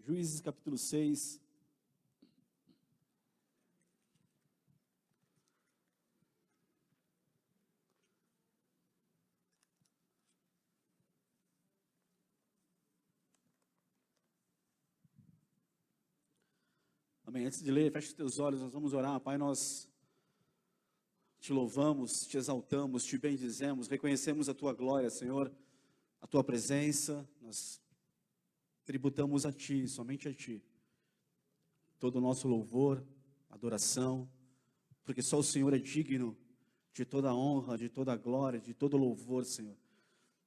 Juízes capítulo 6. Amém. Antes de ler, feche os teus olhos, nós vamos orar. Pai, nós te louvamos, te exaltamos, te bendizemos, reconhecemos a tua glória, Senhor, a tua presença. Nós tributamos a ti, somente a ti, todo o nosso louvor, adoração, porque só o Senhor é digno de toda a honra, de toda a glória, de todo o louvor, Senhor.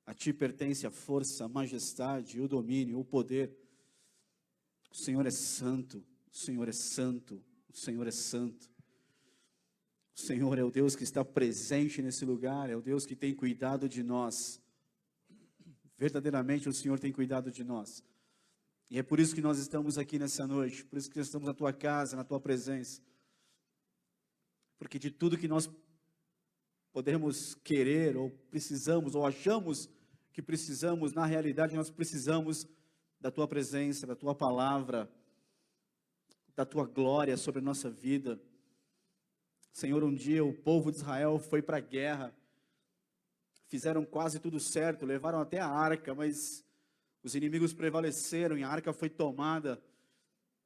A ti pertence a força, a majestade, o domínio, o poder. O Senhor é santo, o Senhor é santo, o Senhor é santo. O Senhor é o Deus que está presente nesse lugar, é o Deus que tem cuidado de nós. Verdadeiramente o Senhor tem cuidado de nós. E é por isso que nós estamos aqui nessa noite, por isso que nós estamos na tua casa, na tua presença. Porque de tudo que nós podemos querer, ou precisamos, ou achamos que precisamos, na realidade nós precisamos da tua presença, da tua palavra, da tua glória sobre a nossa vida. Senhor, um dia o povo de Israel foi para a guerra, fizeram quase tudo certo, levaram até a arca, mas os inimigos prevaleceram e a arca foi tomada.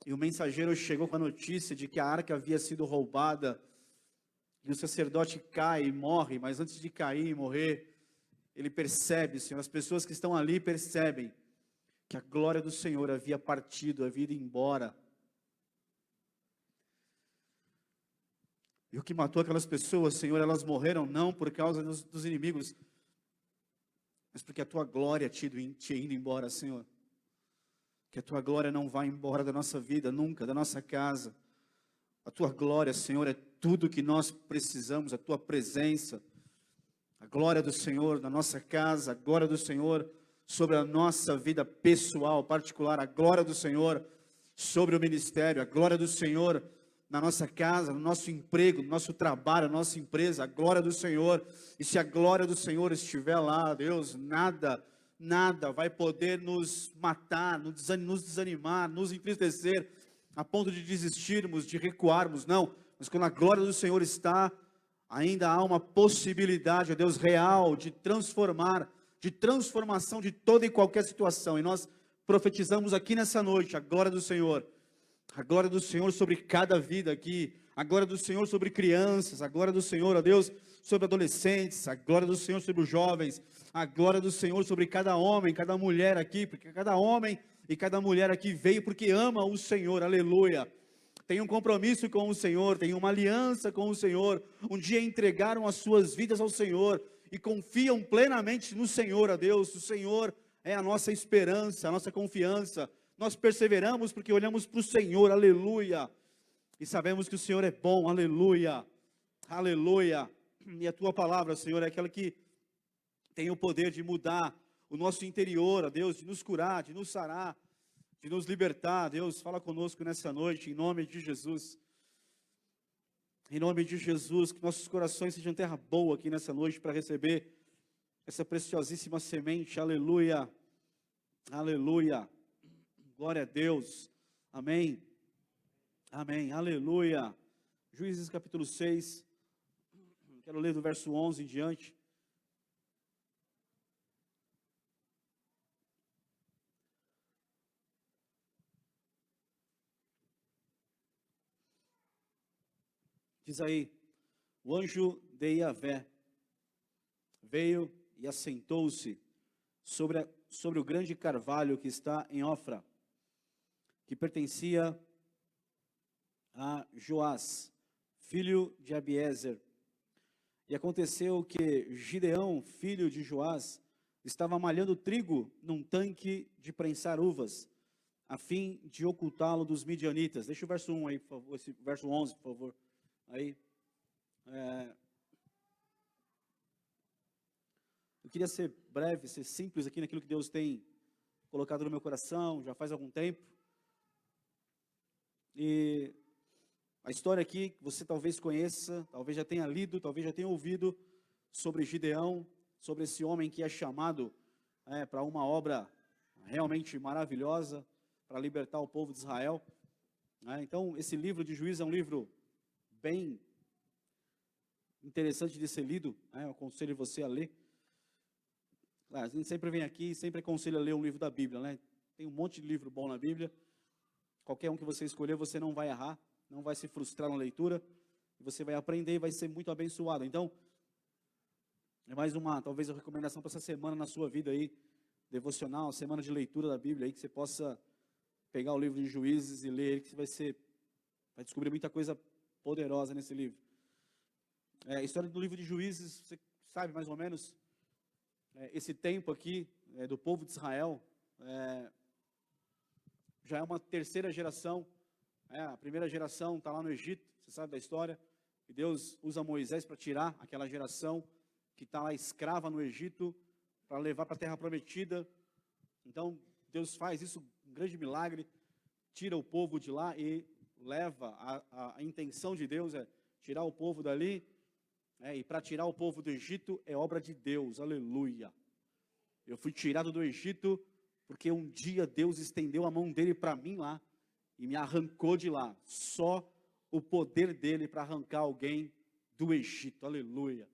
E o mensageiro chegou com a notícia de que a arca havia sido roubada. E o sacerdote cai e morre, mas antes de cair e morrer, ele percebe, Senhor, as pessoas que estão ali percebem que a glória do Senhor havia partido, havia ido embora. E o que matou aquelas pessoas, Senhor, elas morreram não por causa dos inimigos, mas porque a tua glória tinha ido embora, Senhor. Que a tua glória não vá embora da nossa vida, nunca, da nossa casa. A tua glória, Senhor, é tudo que nós precisamos, a tua presença. A glória do Senhor na nossa casa, a glória do Senhor sobre a nossa vida pessoal, particular, a glória do Senhor sobre o ministério, a glória do Senhor na nossa casa, no nosso emprego, no nosso trabalho, na nossa empresa, a glória do Senhor. E se a glória do Senhor estiver lá, Deus, nada vai poder nos matar, nos desanimar, nos entristecer, a ponto de desistirmos, de recuarmos, não. Mas quando a glória do Senhor está, ainda há uma possibilidade, ó Deus, real, de transformar, de transformação de toda e qualquer situação. E nós profetizamos aqui nessa noite a glória do Senhor sobre cada vida aqui, a glória do Senhor sobre crianças, a glória do Senhor, ó Deus, sobre adolescentes, a glória do Senhor sobre os jovens, a glória do Senhor sobre cada homem, cada mulher aqui, porque cada homem e cada mulher aqui veio porque ama o Senhor, aleluia. Tem um compromisso com o Senhor, tem uma aliança com o Senhor, um dia entregaram as suas vidas ao Senhor e confiam plenamente no Senhor, ó Deus. O Senhor é a nossa esperança, a nossa confiança. Nós perseveramos porque olhamos para o Senhor, aleluia, e sabemos que o Senhor é bom, aleluia, aleluia. E a tua palavra, Senhor, é aquela que tem o poder de mudar o nosso interior, ó Deus, de nos curar, de nos sarar, de nos libertar. Deus, fala conosco nessa noite, em nome de Jesus. Em nome de Jesus, que nossos corações sejam terra boa aqui nessa noite para receber essa preciosíssima semente, aleluia, aleluia. Glória a Deus, amém, amém, aleluia. Juízes capítulo 6, quero ler do verso 11 em diante. Diz aí: o anjo de Yahvé veio e assentou-se sobre o grande carvalho que está em Ofra, que pertencia a Joás, filho de Abiezer. E aconteceu que Gideão, filho de Joás, estava malhando trigo num tanque de prensar uvas, a fim de ocultá-lo dos midianitas. Deixa o verso 1 aí, por favor, esse verso 11, por favor. Aí, eu queria ser breve, ser simples aqui naquilo que Deus tem colocado no meu coração, já faz algum tempo. E a história aqui, você talvez conheça, talvez já tenha lido, talvez já tenha ouvido sobre Gideão, sobre esse homem que é chamado para uma obra realmente maravilhosa, para libertar o povo de Israel. Então, esse livro de Juízes é um livro bem interessante de ser lido, eu aconselho você a ler. Claro, a gente sempre vem aqui e sempre aconselho a ler um livro da Bíblia, né? Tem um monte de livro bom na Bíblia. Qualquer um que você escolher, você não vai errar, não vai se frustrar na leitura, você vai aprender e vai ser muito abençoado. Então, é mais uma, talvez, uma recomendação para essa semana na sua vida aí, devocional, semana de leitura da Bíblia aí, que você possa pegar o livro de Juízes e ler, que você vai descobrir muita coisa poderosa nesse livro. A história do livro de Juízes, você sabe mais ou menos, esse tempo aqui do povo de Israel, já é uma terceira geração. A primeira geração está lá no Egito, você sabe da história, e Deus usa Moisés para tirar aquela geração que está lá escrava no Egito, para levar para a terra prometida. Então, Deus faz isso, um grande milagre, tira o povo de lá e leva, a intenção de Deus é tirar o povo dali, e para tirar o povo do Egito é obra de Deus, aleluia. Eu fui tirado do Egito, porque um dia Deus estendeu a mão dele para mim lá, e me arrancou de lá. Só o poder dele para arrancar alguém do Egito, aleluia.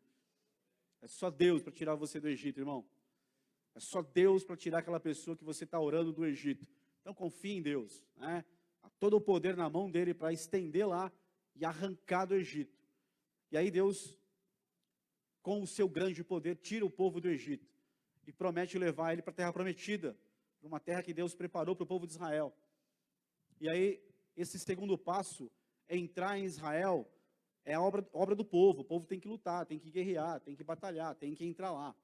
É só Deus para tirar você do Egito, irmão. É só Deus para tirar aquela pessoa que você está orando do Egito. Então confie em Deus, Há todo o poder na mão dele para estender lá e arrancar do Egito. E aí Deus, com o seu grande poder, tira o povo do Egito e promete levar ele para a terra prometida, para uma terra que Deus preparou para o povo de Israel. E aí, esse segundo passo, entrar em Israel, é a obra do povo. O povo tem que lutar, tem que guerrear, tem que batalhar, tem que entrar lá.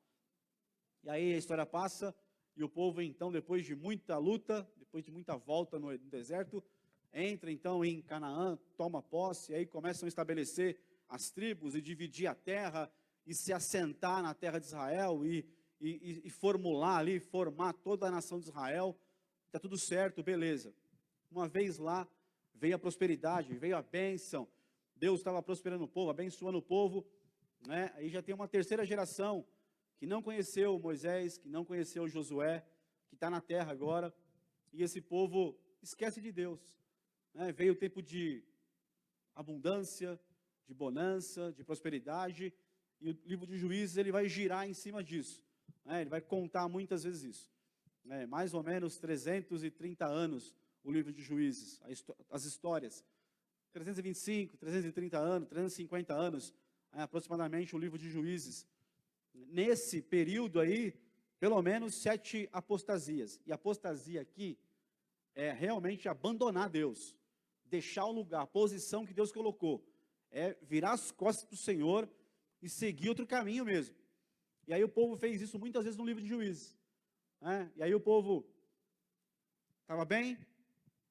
E aí a história passa, e o povo então, depois de muita luta, depois de muita volta no deserto, entra então em Canaã, toma posse, e aí começam a estabelecer as tribos, e dividir a terra, e se assentar na terra de Israel, e formular ali, formar toda a nação de Israel. Está tudo certo, beleza. Uma vez lá, veio a prosperidade, veio a bênção, Deus estava prosperando o povo, abençoando o povo, Aí já tem uma terceira geração, que não conheceu Moisés, que não conheceu Josué, que está na terra agora, e esse povo esquece de Deus. Veio o tempo de abundância, de bonança, de prosperidade, e o livro de Juízes ele vai girar em cima disso. Ele vai contar muitas vezes isso. Mais ou menos 330 anos o livro de Juízes, as histórias. 325, 330 anos, 350 anos, aproximadamente o livro de Juízes. Nesse período aí, pelo menos 7 apostasias. E apostasia aqui é realmente abandonar Deus, deixar o lugar, a posição que Deus colocou. É virar as costas para o Senhor e seguir outro caminho mesmo. E aí o povo fez isso muitas vezes no livro de Juízes. E aí o povo estava bem,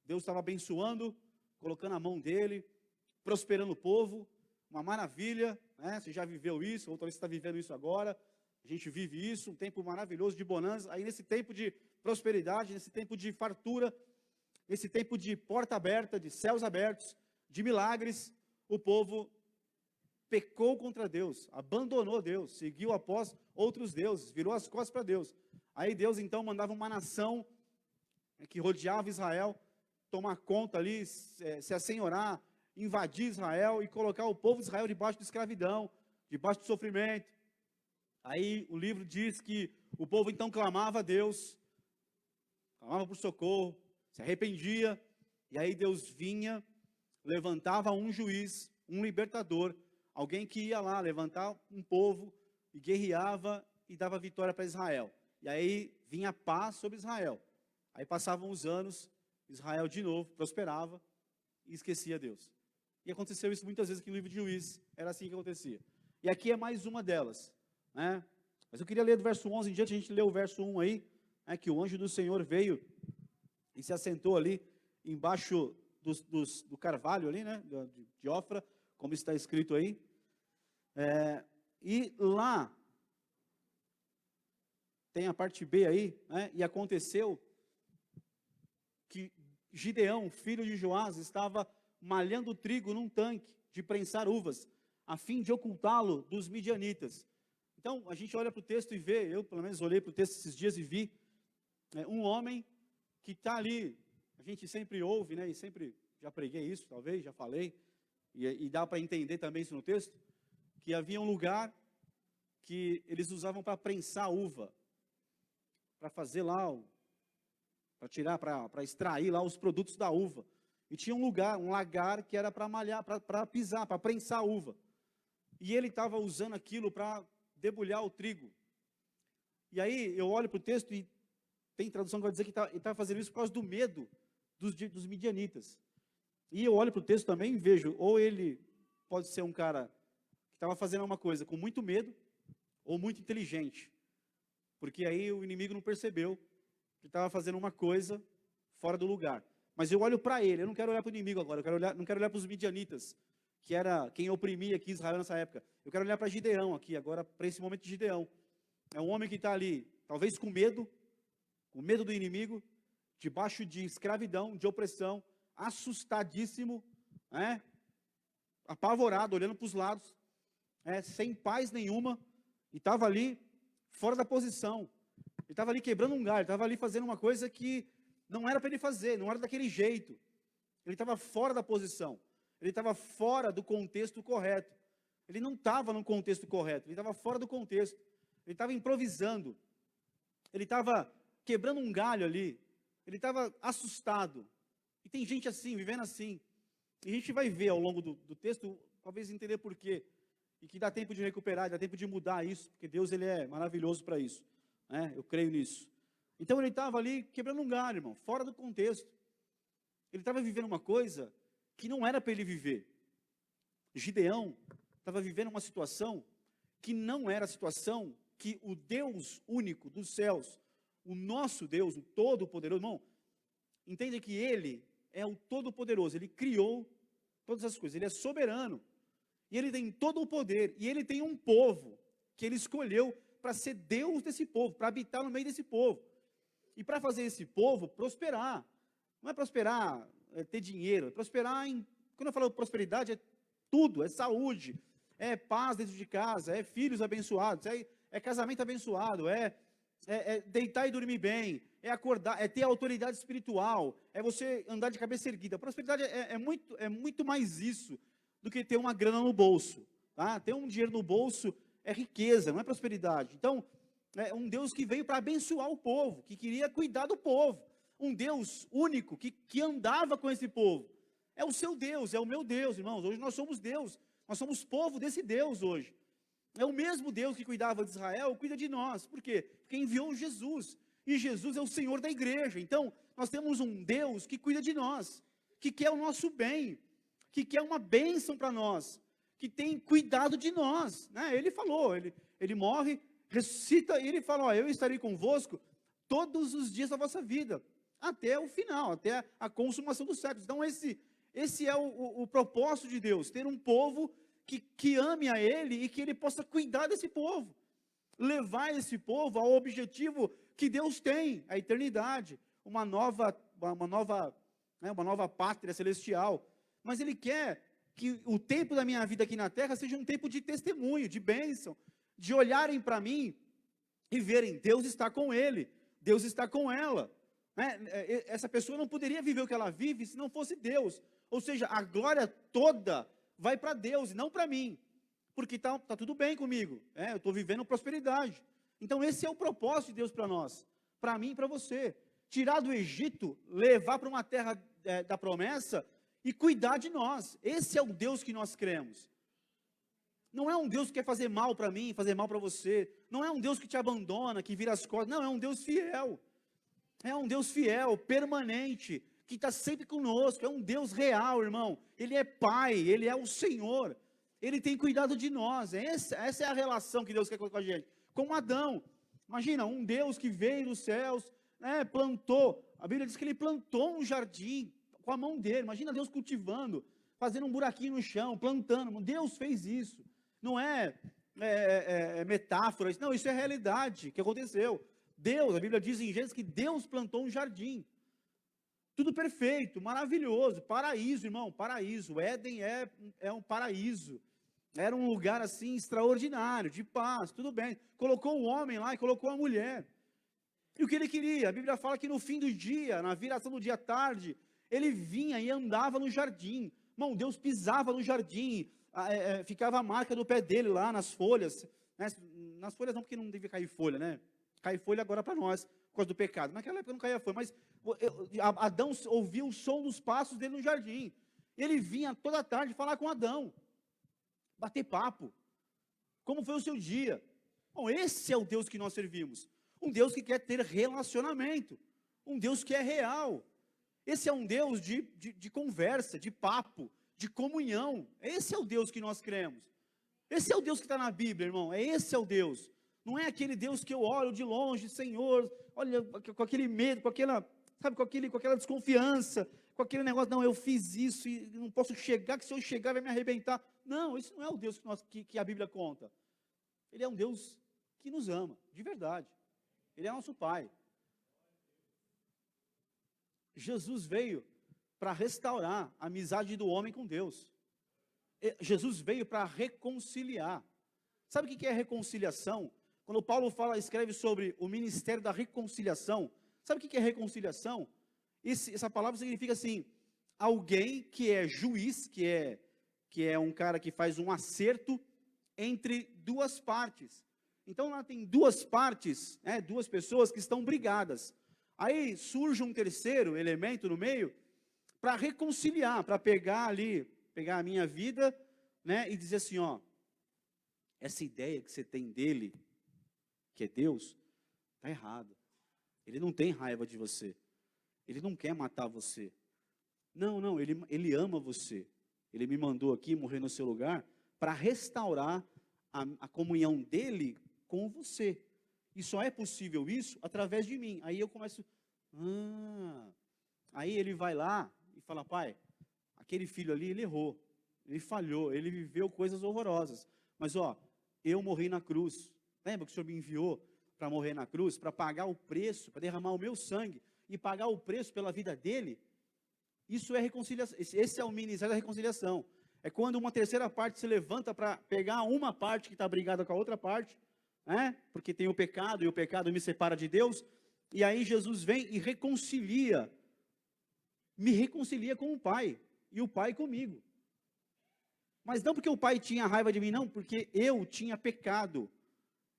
Deus estava abençoando, colocando a mão dele, prosperando o povo, uma maravilha, Você já viveu isso, ou talvez você está vivendo isso agora, a gente vive isso, um tempo maravilhoso de bonança. Aí nesse tempo de prosperidade, nesse tempo de fartura, nesse tempo de porta aberta, de céus abertos, de milagres, o povo pecou contra Deus, abandonou Deus, seguiu após outros deuses, virou as costas para Deus. Aí Deus então mandava uma nação que rodeava Israel, tomar conta ali, se assenhorar, invadir Israel e colocar o povo de Israel debaixo de escravidão, debaixo de sofrimento. Aí o livro diz que o povo então clamava a Deus, clamava por socorro, se arrependia, e aí Deus vinha, levantava um juiz, um libertador, alguém que ia lá levantar um povo e guerreava e dava vitória para Israel. E aí vinha paz sobre Israel. Aí passavam os anos, Israel de novo prosperava e esquecia Deus. E aconteceu isso muitas vezes aqui no livro de Juízes, era assim que acontecia. E aqui é mais uma delas, Mas eu queria ler do verso 11 em diante, a gente leu o verso 1 aí, que o anjo do Senhor veio e se assentou ali, embaixo do carvalho ali, de Ofra, como está escrito aí. E lá, tem a parte B aí, e aconteceu que Gideão, filho de Joás, estava malhando trigo num tanque de prensar uvas, a fim de ocultá-lo dos midianitas. Então, a gente olha para o texto e vê, eu pelo menos olhei para o texto esses dias e vi, um homem que está ali a gente sempre ouve, né, e sempre já preguei isso, talvez, já falei, e dá para entender também isso no texto, que havia um lugar que eles usavam para prensar uva, para fazer lá, para tirar, para extrair lá os produtos da uva. E tinha um lugar, um lagar que era para malhar, para pisar, para prensar a uva. E ele estava usando aquilo para debulhar o trigo. E aí eu olho para o texto e tem tradução que vai dizer que ele estava fazendo isso por causa do medo dos midianitas. E eu olho para o texto também e vejo, ou ele pode ser um cara que estava fazendo uma coisa com muito medo, ou muito inteligente. Porque aí o inimigo não percebeu que estava fazendo uma coisa fora do lugar. Mas eu olho para ele, eu não quero olhar para o inimigo agora, não quero olhar para os midianitas, que era quem oprimia aqui Israel nessa época. Eu quero olhar para Gideão aqui, agora para esse momento de Gideão. É um homem que está ali, talvez com medo do inimigo, debaixo de escravidão, de opressão, assustadíssimo, né? Apavorado, olhando para os lados, sem paz nenhuma, e estava ali fora da posição. Ele estava ali quebrando um galho, estava ali fazendo uma coisa que não era para ele fazer, não era daquele jeito. Ele estava fora da posição, ele estava fora do contexto correto. Ele não estava no contexto correto, ele estava fora do contexto. Ele estava improvisando, ele estava quebrando um galho ali, ele estava assustado. E tem gente assim, vivendo assim. E a gente vai ver ao longo do texto, talvez entender por quê. E que dá tempo de recuperar, dá tempo de mudar isso, porque Deus ele é maravilhoso para isso. Né? Eu creio nisso. Então ele estava ali quebrando um galho, irmão, fora do contexto. Ele estava vivendo uma coisa que não era para ele viver. Gideão estava vivendo uma situação que não era a situação que o Deus único dos céus, o nosso Deus, o Todo-Poderoso, irmão, entende que Ele é o Todo-Poderoso, Ele criou todas as coisas, Ele é soberano, e Ele tem todo o poder, e Ele tem um povo que Ele escolheu para ser Deus desse povo, para habitar no meio desse povo, e para fazer esse povo prosperar. Não é prosperar, ter dinheiro, é prosperar quando eu falo prosperidade, é tudo, é saúde, é paz dentro de casa, é filhos abençoados, é casamento abençoado, é deitar e dormir bem, é acordar, é ter autoridade espiritual, é você andar de cabeça erguida. Prosperidade é muito mais isso do que ter uma grana no bolso. Tá? Ter um dinheiro no bolso é riqueza, não é prosperidade. Então, é um Deus que veio para abençoar o povo, que queria cuidar do povo. Um Deus único que andava com esse povo. É o seu Deus, é o meu Deus, irmãos. Hoje nós somos Deus, nós somos povo desse Deus hoje. É o mesmo Deus que cuidava de Israel, cuida de nós. Por quê? Porque enviou Jesus. E Jesus é o Senhor da igreja. Então, nós temos um Deus que cuida de nós, que quer o nosso bem, que quer uma bênção para nós, que tem cuidado de nós. Né? Ele falou, ele morre, ressuscita, e ele fala, ó, eu estarei convosco todos os dias da vossa vida, até o final, até a consumação dos séculos. Então, esse é o propósito de Deus, ter um povo que ame a Ele e que Ele possa cuidar desse povo, levar esse povo ao objetivo que Deus tem, a eternidade, uma nova pátria celestial. Mas Ele quer que o tempo da minha vida aqui na terra seja um tempo de testemunho, de bênção, de olharem para mim e verem, Deus está com ele, Deus está com ela. Né? Essa pessoa não poderia viver o que ela vive se não fosse Deus. Ou seja, a glória toda vai para Deus e não para mim, porque tá tudo bem comigo, eu estou vivendo prosperidade. Então esse é o propósito de Deus para nós, para mim e para você, tirar do Egito, levar para uma terra da promessa e cuidar de nós. Esse é o Deus que nós cremos. Não é um Deus que quer fazer mal para mim, fazer mal para você, não é um Deus que te abandona, que vira as costas, não, é um Deus fiel, permanente, que está sempre conosco, é um Deus real, irmão. Ele é Pai, Ele é o Senhor, Ele tem cuidado de nós. Essa é a relação que Deus quer com a gente. Com Adão, imagina, um Deus que veio dos céus, plantou, a Bíblia diz que Ele plantou um jardim com a mão dele. Imagina Deus cultivando, fazendo um buraquinho no chão, plantando. Deus fez isso, não é metáfora, não, isso é realidade que aconteceu. Deus, a Bíblia diz em Gênesis que Deus plantou um jardim, tudo perfeito, maravilhoso, paraíso, irmão, paraíso. Éden é um paraíso, era um lugar assim extraordinário, de paz, tudo bem. Colocou o homem lá e colocou a mulher. E o que ele queria? A Bíblia fala que no fim do dia, na viração do dia à tarde, ele vinha e andava no jardim. Irmão, Deus pisava no jardim, ficava a marca do pé dele lá nas folhas. Né? Nas folhas não, porque não devia cair folha, né? Cai folha agora para nós, por causa do pecado. Naquela época não caía folha, mas Adão ouvia o som dos passos dele no jardim. Ele vinha toda tarde falar com Adão, bater papo. Como foi o seu dia? Bom, esse é o Deus que nós servimos. Um Deus que quer ter relacionamento. Um Deus que é real. Esse é um Deus de conversa, de papo, de comunhão. Esse é o Deus que nós cremos. Esse é o Deus que está na Bíblia, irmão. Esse é o Deus. Não é aquele Deus que eu olho de longe, Senhor, olha, com aquele medo, com aquela, sabe, com aquela desconfiança, com aquele negócio, não, eu fiz isso e não posso chegar, que se eu chegar vai me arrebentar. Não, isso não é o Deus que a Bíblia conta. Ele é um Deus que nos ama, de verdade. Ele é nosso Pai. Jesus veio para restaurar a amizade do homem com Deus. Jesus veio para reconciliar. Sabe o que é reconciliação? Quando Paulo escreve sobre o ministério da reconciliação, sabe o que é reconciliação? Essa palavra significa assim, alguém que é juiz, que é um cara que faz um acerto entre duas partes. Então lá tem duas partes, duas pessoas que estão brigadas. Aí surge um terceiro elemento no meio para reconciliar, para pegar a minha vida, né, e dizer assim, ó, essa ideia que você tem dele, que é Deus, está errada. Ele não tem raiva de você. Ele não quer matar você. Não, ele ama você. Ele me mandou aqui morrer no seu lugar para restaurar a comunhão dele com você. E só é possível isso através de mim. Aí eu começo, aí ele vai lá e fala, pai, aquele filho ali, ele errou, ele falhou, ele viveu coisas horrorosas. Mas ó, eu morri na cruz. Lembra que o Senhor me enviou para morrer na cruz, para pagar o preço, para derramar o meu sangue e pagar o preço pela vida dele? Isso é reconciliação. Esse é o ministério da reconciliação. É quando uma terceira parte se levanta para pegar uma parte que está brigada com a outra parte, né? Porque tem o pecado e o pecado me separa de Deus. E aí Jesus vem e me reconcilia com o Pai e o Pai comigo. Mas não porque o Pai tinha raiva de mim, não, porque eu tinha pecado.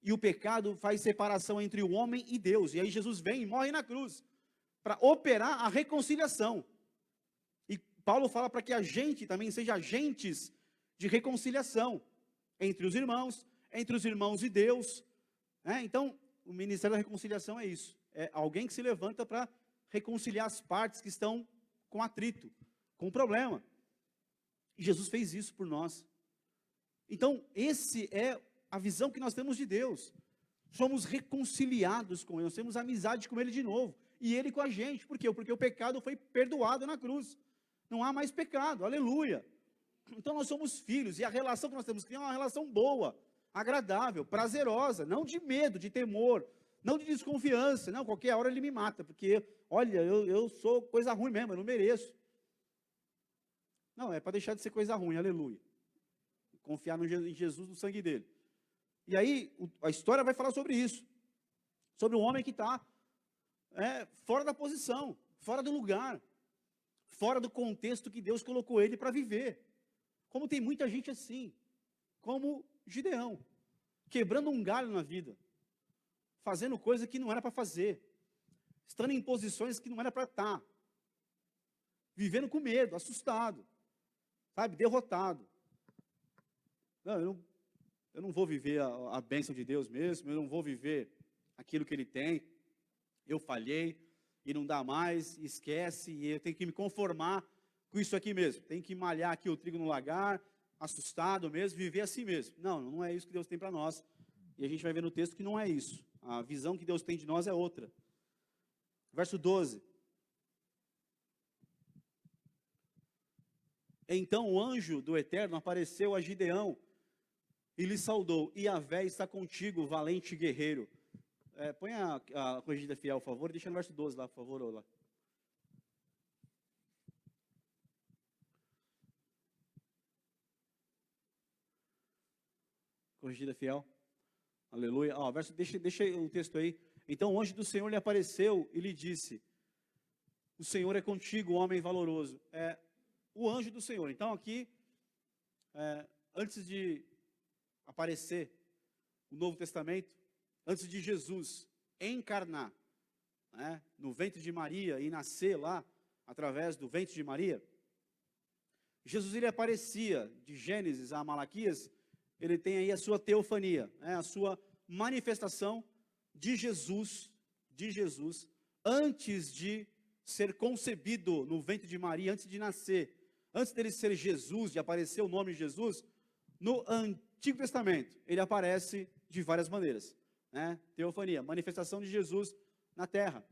E o pecado faz separação entre o homem e Deus. E aí Jesus vem e morre na cruz para operar a reconciliação. E Paulo fala para que a gente também seja agentes de reconciliação entre os irmãos e Deus. Então, o ministério da reconciliação é isso. É alguém que se levanta para reconciliar as partes que estão com atrito, com problema. E Jesus fez isso por nós. Então, esse é a visão que nós temos de Deus. Somos reconciliados com Ele, nós temos amizade com Ele de novo. E Ele com a gente. Por quê? Porque o pecado foi perdoado na cruz. Não há mais pecado, aleluia. Então nós somos filhos, e a relação que nós temos que ter é uma relação boa, agradável, prazerosa, não de medo, de temor, não de desconfiança. Não, qualquer hora ele me mata, porque, olha, eu sou coisa ruim mesmo, eu não mereço. Não, é para deixar de ser coisa ruim, aleluia. Confiar em Jesus, no sangue dele. E aí, a história vai falar sobre isso. Sobre um homem que está fora da posição, fora do lugar, fora do contexto que Deus colocou ele para viver. Como tem muita gente assim, como Gideão, quebrando um galho na vida, fazendo coisa que não era para fazer, estando em posições que não era para estar, vivendo com medo, assustado, sabe, derrotado. Não, eu não vou viver a bênção de Deus mesmo, eu não vou viver aquilo que Ele tem, eu falhei, e não dá mais, esquece, e eu tenho que me conformar com isso aqui mesmo, tenho que malhar aqui o trigo no lagar, assustado mesmo, viver assim mesmo. Não é isso que Deus tem para nós, e a gente vai ver no texto que não é isso, a visão que Deus tem de nós é outra. Verso 12. Então o anjo do Eterno apareceu a Gideão, e lhe saudou, Iavé está contigo, valente guerreiro. Põe a corrigida fiel, por favor, deixa no verso 12 lá, por favor, lá. Corrigida fiel, aleluia. Deixa o texto aí, Então o anjo do Senhor lhe apareceu e lhe disse: o Senhor é contigo, homem valoroso. É o anjo do Senhor. Então aqui, antes de aparecer o Novo Testamento, antes de Jesus encarnar, né, no ventre de Maria e nascer lá, através do ventre de Maria, Jesus ele aparecia, de Gênesis a Malaquias, ele tem aí a sua teofania, né, a sua manifestação de Jesus, antes de ser concebido no ventre de Maria, antes de nascer, antes dele ser Jesus, de aparecer o nome de Jesus, no Antigo Testamento, ele aparece de várias maneiras, né? Teofania, manifestação de Jesus na terra.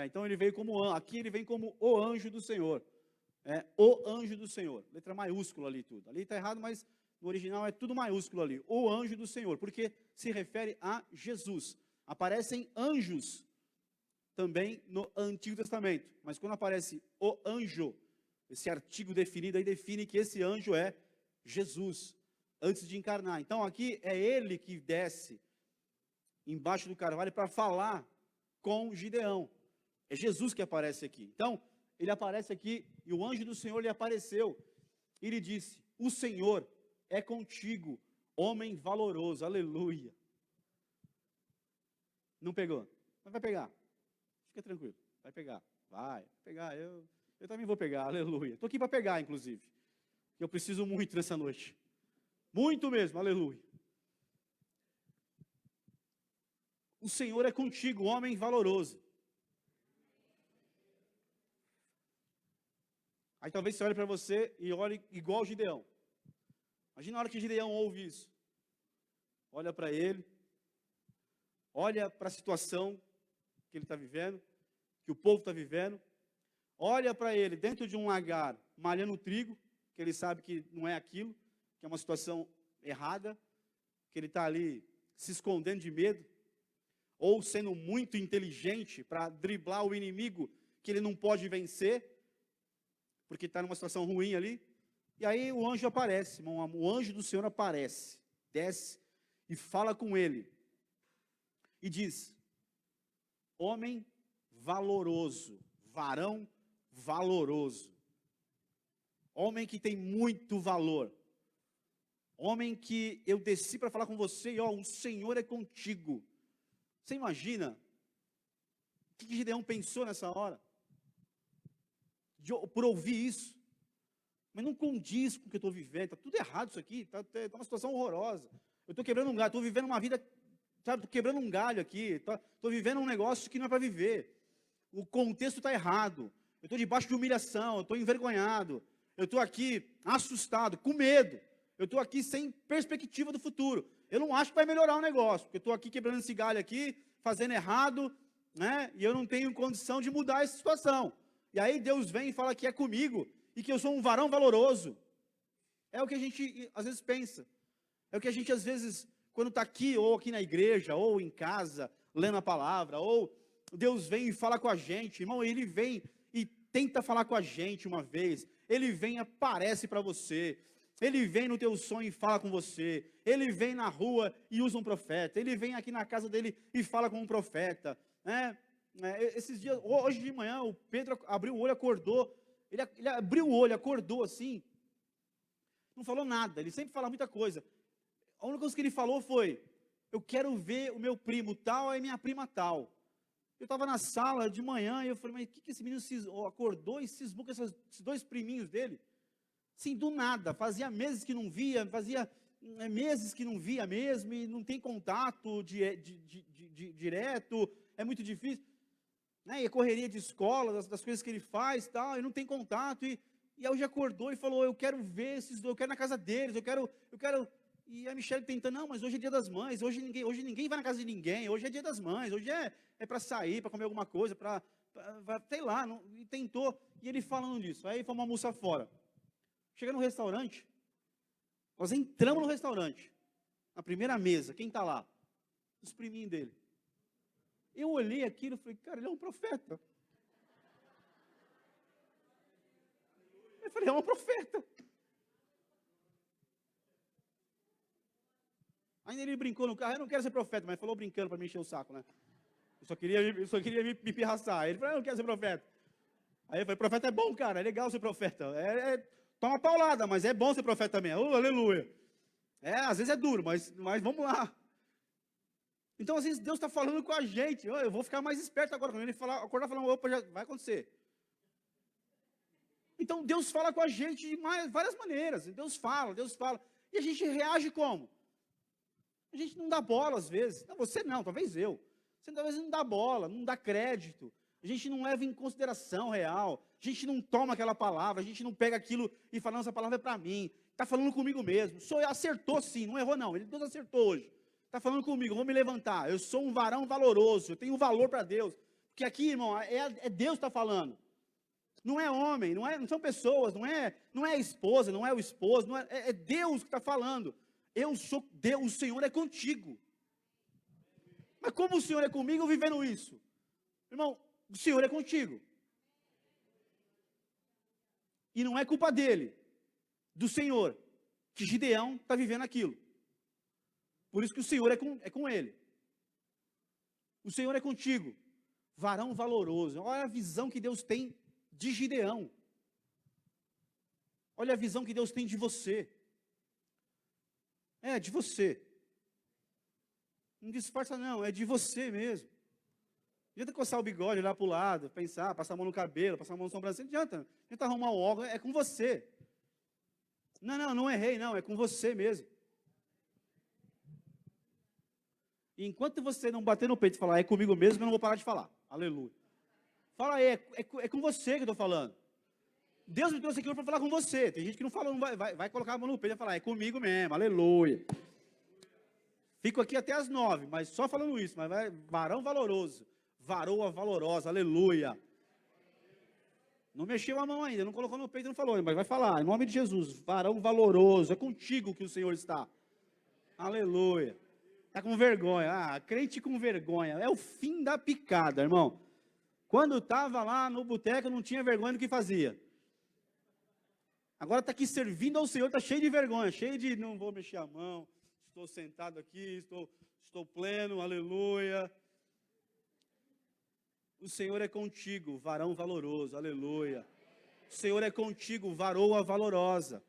Então ele veio como anjo, aqui ele vem como o anjo do Senhor, o anjo do Senhor, letra maiúscula ali tudo, ali está errado, mas no original é tudo maiúsculo ali, o anjo do Senhor, porque se refere a Jesus. Aparecem anjos também no Antigo Testamento, mas quando aparece o anjo, esse artigo definido aí define que esse anjo é Jesus, antes de encarnar. Então aqui é ele que desce embaixo do carvalho para falar com Gideão. É Jesus que aparece aqui. Então, ele aparece aqui e o anjo do Senhor lhe apareceu e lhe disse: o Senhor é contigo, homem valoroso. Aleluia. Não pegou, mas vai pegar. Fica tranquilo, vai pegar. Vai pegar, eu também vou pegar, aleluia. Estou aqui para pegar, inclusive. Eu preciso muito nessa noite. Muito mesmo, aleluia. O Senhor é contigo, homem valoroso. Aí talvez você olhe para você e olhe igual Gideão. Imagina a hora que Gideão ouve isso. Olha para ele, olha para a situação que ele está vivendo, que o povo está vivendo. Olha para ele dentro de um lagar, malhando trigo, que ele sabe que não é aquilo, que é uma situação errada, que ele está ali se escondendo de medo, ou sendo muito inteligente para driblar o inimigo que ele não pode vencer, porque está numa situação ruim ali. E aí o anjo aparece, o anjo do Senhor aparece, desce e fala com ele. E diz: homem valoroso, varão valoroso, homem que tem muito valor, homem que eu desci para falar com você e o Senhor é contigo. Você imagina o que Gideão pensou nessa hora? Por ouvir isso, mas não condiz com o que eu estou vivendo, está tudo errado isso aqui, está uma situação horrorosa, eu estou quebrando um galho, estou vivendo uma vida, sabe, estou quebrando um galho aqui, estou vivendo um negócio que não é para viver, o contexto está errado, eu estou debaixo de humilhação, eu estou envergonhado, eu estou aqui assustado, com medo, eu estou aqui sem perspectiva do futuro, eu não acho que vai melhorar o negócio, porque eu estou aqui quebrando esse galho aqui, fazendo errado, né, e eu não tenho condição de mudar essa situação. E aí Deus vem e fala que é comigo, e que eu sou um varão valoroso. É o que a gente às vezes pensa. É o que a gente às vezes, quando está aqui, ou aqui na igreja, ou em casa, lendo a palavra, ou Deus vem e fala com a gente. Irmão, Ele vem e tenta falar com a gente uma vez. Ele vem e aparece para você. Ele vem no teu sonho e fala com você. Ele vem na rua e usa um profeta. Ele vem aqui na casa dele e fala com um profeta, né? Esses dias, hoje de manhã, o Pedro abriu o olho, acordou, ele abriu o olho, acordou assim, não falou nada, ele sempre fala muita coisa, a única coisa que ele falou foi: eu quero ver o meu primo tal e minha prima tal. Eu estava na sala de manhã e eu falei: mas o que esse menino acordou e cismou com esses dois priminhos dele? Sim, do nada, fazia meses que não via, meses que não via mesmo, e não tem contato direto, é muito difícil. E a correria de escola, das coisas que ele faz, tal, e não tem contato, e aí hoje acordou e falou: eu quero ver esses dois, eu quero ir na casa deles, eu quero, e a Michelle tentando: não, mas hoje é dia das mães, hoje ninguém vai na casa de ninguém, hoje é dia das mães, hoje é para sair, para comer alguma coisa, sei lá, e tentou, e ele falando disso, aí fomos almoçar fora, chega no restaurante, nós entramos no restaurante, na primeira mesa, quem está lá? Os priminhos dele. Eu olhei aquilo e falei: cara, ele é um profeta. Eu falei: é um profeta. Ainda ele brincou no carro: eu não quero ser profeta, mas falou brincando para me encher o saco, né? Eu só queria me pirraçar. Ele falou, eu não quero ser profeta. Aí eu falei, profeta é bom, cara, é legal ser profeta. Toma paulada, mas é bom ser profeta também. Oh, aleluia. Às vezes é duro, mas vamos lá. Então, às vezes, Deus está falando com a gente. Eu vou ficar mais esperto agora. Quando ele acordar falando, opa, já vai acontecer. Então, Deus fala com a gente de várias maneiras. Deus fala. E a gente reage como? A gente não dá bola às vezes. Não, você não, talvez eu. Você talvez não dá bola, não dá crédito. A gente não leva em consideração real. A gente não toma aquela palavra. A gente não pega aquilo e fala, não, essa palavra é para mim. Está falando comigo mesmo. Acertou sim, não errou não. Deus acertou hoje. Está falando comigo, vou me levantar. Eu sou um varão valoroso. Eu tenho valor para Deus. Porque aqui, irmão, é Deus que está falando. Não é homem, não são pessoas, não é a esposa, não é o esposo, é Deus que está falando. Eu sou Deus, o Senhor é contigo. Mas como o Senhor é comigo, vivendo isso? Irmão, o Senhor é contigo. E não é culpa dele, do Senhor, que Gideão está vivendo aquilo. Por isso que o Senhor é com ele. O Senhor é contigo. Varão valoroso. Olha a visão que Deus tem de Gideão. Olha a visão que Deus tem de você. De você. Não disfarça não, é de você mesmo. Não adianta coçar o bigode, olhar para o lado, pensar, passar a mão no cabelo, passar a mão no sobrancelha, não adianta arrumar o órgão, é com você. Não errei não, é com você mesmo. E enquanto você não bater no peito e falar, é comigo mesmo, eu não vou parar de falar. Aleluia. Fala aí, é com você que eu estou falando. Deus me trouxe aqui para falar com você. Tem gente que não fala, não vai colocar a mão no peito e falar, é comigo mesmo, aleluia. Fico aqui até as 9, mas só falando isso, mas varão valoroso, varoa valorosa, aleluia. Não mexeu a mão ainda, não colocou no peito, não falou, mas vai falar, em nome de Jesus, varão valoroso, é contigo que o Senhor está. Aleluia. Está com vergonha, crente com vergonha, é o fim da picada, irmão. Quando estava lá no boteco, não tinha vergonha do que fazia. Agora está aqui servindo ao Senhor, está cheio de vergonha, cheio de, não vou mexer a mão, estou sentado aqui, estou pleno, aleluia. O Senhor é contigo, varão valoroso, aleluia. O Senhor é contigo, varoa valorosa.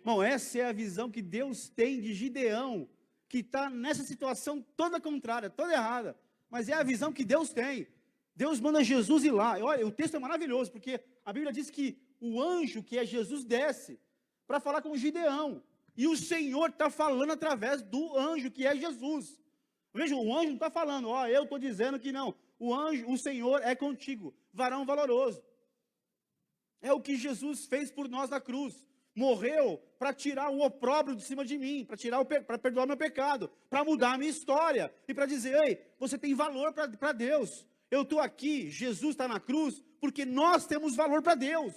Bom, essa é a visão que Deus tem de Gideão, que está nessa situação toda contrária, toda errada. Mas é a visão que Deus tem. Deus manda Jesus ir lá. Olha, o texto é maravilhoso, porque a Bíblia diz que o anjo, que é Jesus, desce para falar com Gideão. E o Senhor está falando através do anjo, que é Jesus. Veja, o anjo não está falando, eu estou dizendo que não. O Senhor é contigo, varão valoroso. É o que Jesus fez por nós na cruz. Morreu para tirar o opróbrio de cima de mim, para perdoar meu pecado, para mudar a minha história, e para dizer, ei, você tem valor para Deus. Eu estou aqui, Jesus está na cruz, porque nós temos valor para Deus.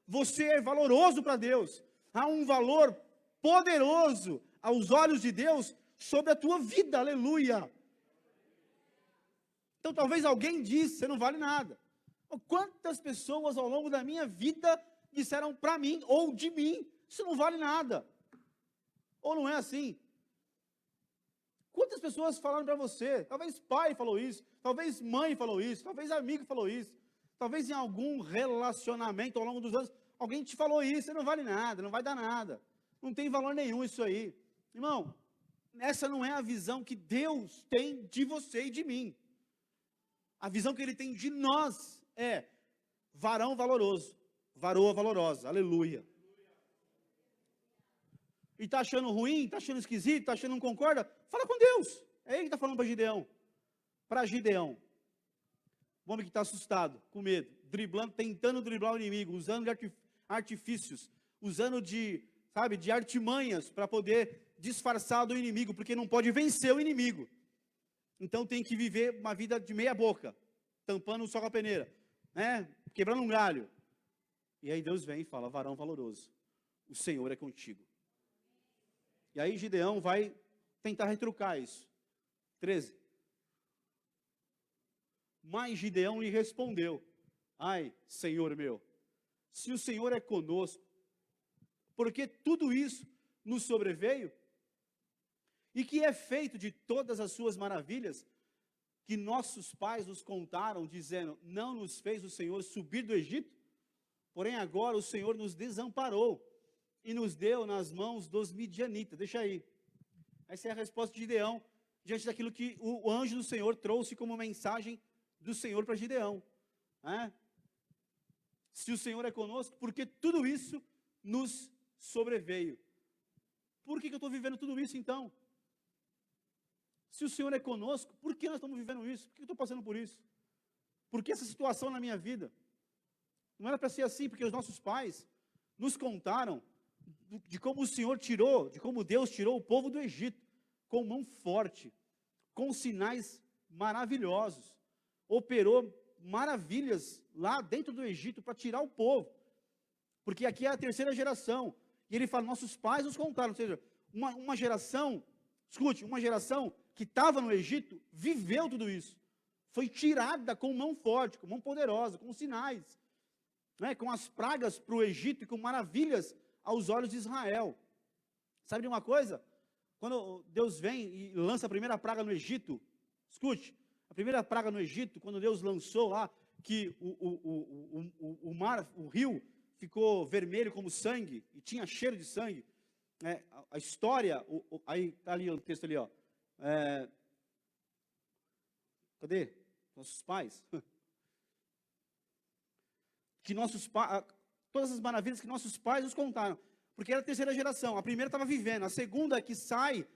Você é valoroso para Deus. Há um valor poderoso aos olhos de Deus sobre a tua vida, aleluia. Então talvez alguém disse, você não vale nada. Quantas pessoas ao longo da minha vida disseram para mim, ou de mim, isso não vale nada. Ou não é assim? Quantas pessoas falaram para você? Talvez pai falou isso, talvez mãe falou isso, talvez amigo falou isso, talvez em algum relacionamento ao longo dos anos, alguém te falou isso, você não vale nada, não vai dar nada, não tem valor nenhum isso aí. Irmão, essa não é a visão que Deus tem de você e de mim. A visão que Ele tem de nós é varão valoroso, varoa valorosa, aleluia. E está achando ruim, está achando esquisito, está achando não concorda? Fala com Deus. É Ele que está falando para Gideão. Para Gideão. O homem que está assustado, com medo, tentando driblar o inimigo, usando de artifícios, usando de artimanhas para poder disfarçar do inimigo, porque não pode vencer o inimigo. Então tem que viver uma vida de meia boca, tampando o sol com a peneira, quebrando um galho. E aí Deus vem e fala, varão valoroso, o Senhor é contigo. E aí Gideão vai tentar retrucar isso. 13. Mas Gideão lhe respondeu, ai, Senhor meu, se o Senhor é conosco, porque tudo isso nos sobreveio, e que é feito de todas as suas maravilhas, que nossos pais nos contaram, dizendo: não nos fez o Senhor subir do Egito? Porém agora o Senhor nos desamparou e nos deu nas mãos dos midianitas. Deixa aí. Essa é a resposta de Gideão, diante daquilo que o anjo do Senhor trouxe como mensagem do Senhor para Gideão. Se o Senhor é conosco, porque tudo isso nos sobreveio. Por que eu estou vivendo tudo isso então? Se o Senhor é conosco, por que nós estamos vivendo isso? Por que eu estou passando por isso? Por que essa situação na minha vida? Não era para ser assim, porque os nossos pais nos contaram de como o Senhor tirou, de como Deus tirou o povo do Egito, com mão forte, com sinais maravilhosos, operou maravilhas lá dentro do Egito para tirar o povo, porque aqui é a terceira geração, e ele fala: nossos pais nos contaram, ou seja, uma geração, escute, uma geração que estava no Egito, viveu tudo isso, foi tirada com mão forte, com mão poderosa, com sinais, com as pragas para o Egito e com maravilhas aos olhos de Israel. Sabe de uma coisa? Quando Deus vem e lança a primeira praga no Egito, escute, a primeira praga no Egito, quando Deus lançou lá, que o mar, o rio, ficou vermelho como sangue, e tinha cheiro de sangue, a história, aí está ali o texto ali, cadê? Nossos pais. Todas as maravilhas que nossos pais nos contaram, porque era a terceira geração. A primeira estava vivendo, a segunda que sai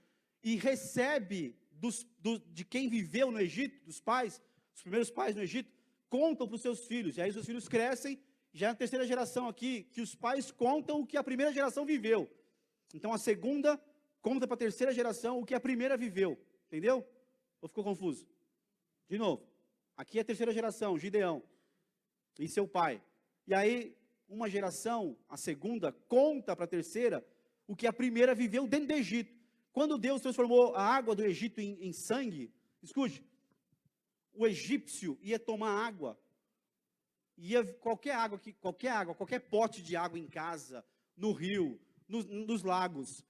e recebe de quem viveu no Egito, dos pais, os primeiros pais no Egito, contam para os seus filhos, e aí os filhos crescem, já é a terceira geração aqui, que os pais contam o que a primeira geração viveu. Então a segunda conta para a terceira geração o que a primeira viveu, entendeu? Ou ficou confuso? De novo, aqui é a terceira geração, Gideão e seu pai. E aí, uma geração, a segunda, conta para a terceira o que a primeira viveu dentro do Egito. Quando Deus transformou a água do Egito em sangue, escute, o egípcio ia tomar água, qualquer pote de água em casa, no rio, nos lagos,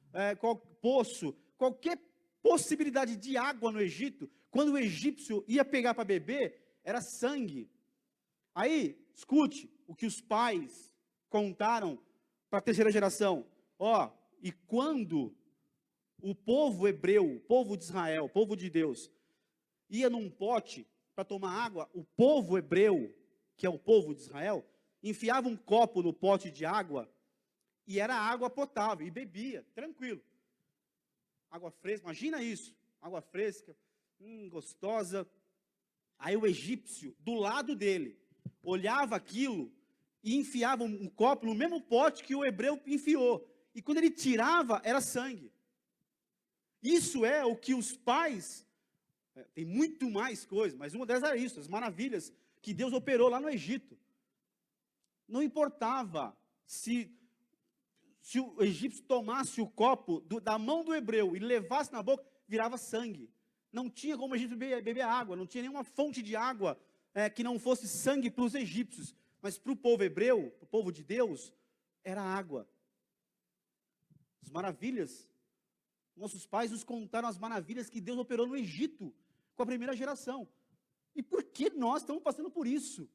poço, qualquer possibilidade de água no Egito, quando o egípcio ia pegar para beber, era sangue. Aí, escute o que os pais contaram para a terceira geração. E quando o povo hebreu, o povo de Israel, o povo de Deus, ia num pote para tomar água, o povo hebreu, que é o povo de Israel, enfiava um copo no pote de água, e era água potável, e bebia, tranquilo. Água fresca, imagina isso, água fresca, gostosa. Aí o egípcio, do lado dele, olhava aquilo e enfiava um copo no mesmo pote que o hebreu enfiou. E quando ele tirava, era sangue. Isso é o que os pais, tem muito mais coisa, mas uma delas era isso, as maravilhas que Deus operou lá no Egito. Não importava se o egípcio tomasse o copo da mão do hebreu e levasse na boca, virava sangue. Não tinha como o egípcio beber água, não tinha nenhuma fonte de água que não fosse sangue para os egípcios. Mas para o povo hebreu, para o povo de Deus, era água. As maravilhas. Nossos pais nos contaram as maravilhas que Deus operou no Egito, com a primeira geração. E por que nós estamos passando por isso?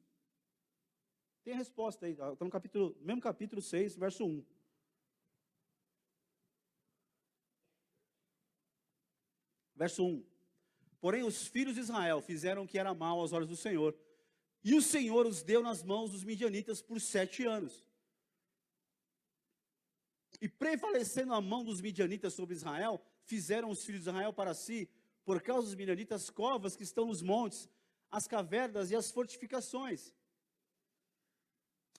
Tem a resposta aí, está no mesmo capítulo 6, verso 1. Verso 1. Porém, os filhos de Israel fizeram o que era mal aos olhos do Senhor, e o Senhor os deu nas mãos dos midianitas por 7 anos. E prevalecendo a mão dos midianitas sobre Israel, fizeram os filhos de Israel para si, por causa dos midianitas, covas que estão nos montes, as cavernas e as fortificações.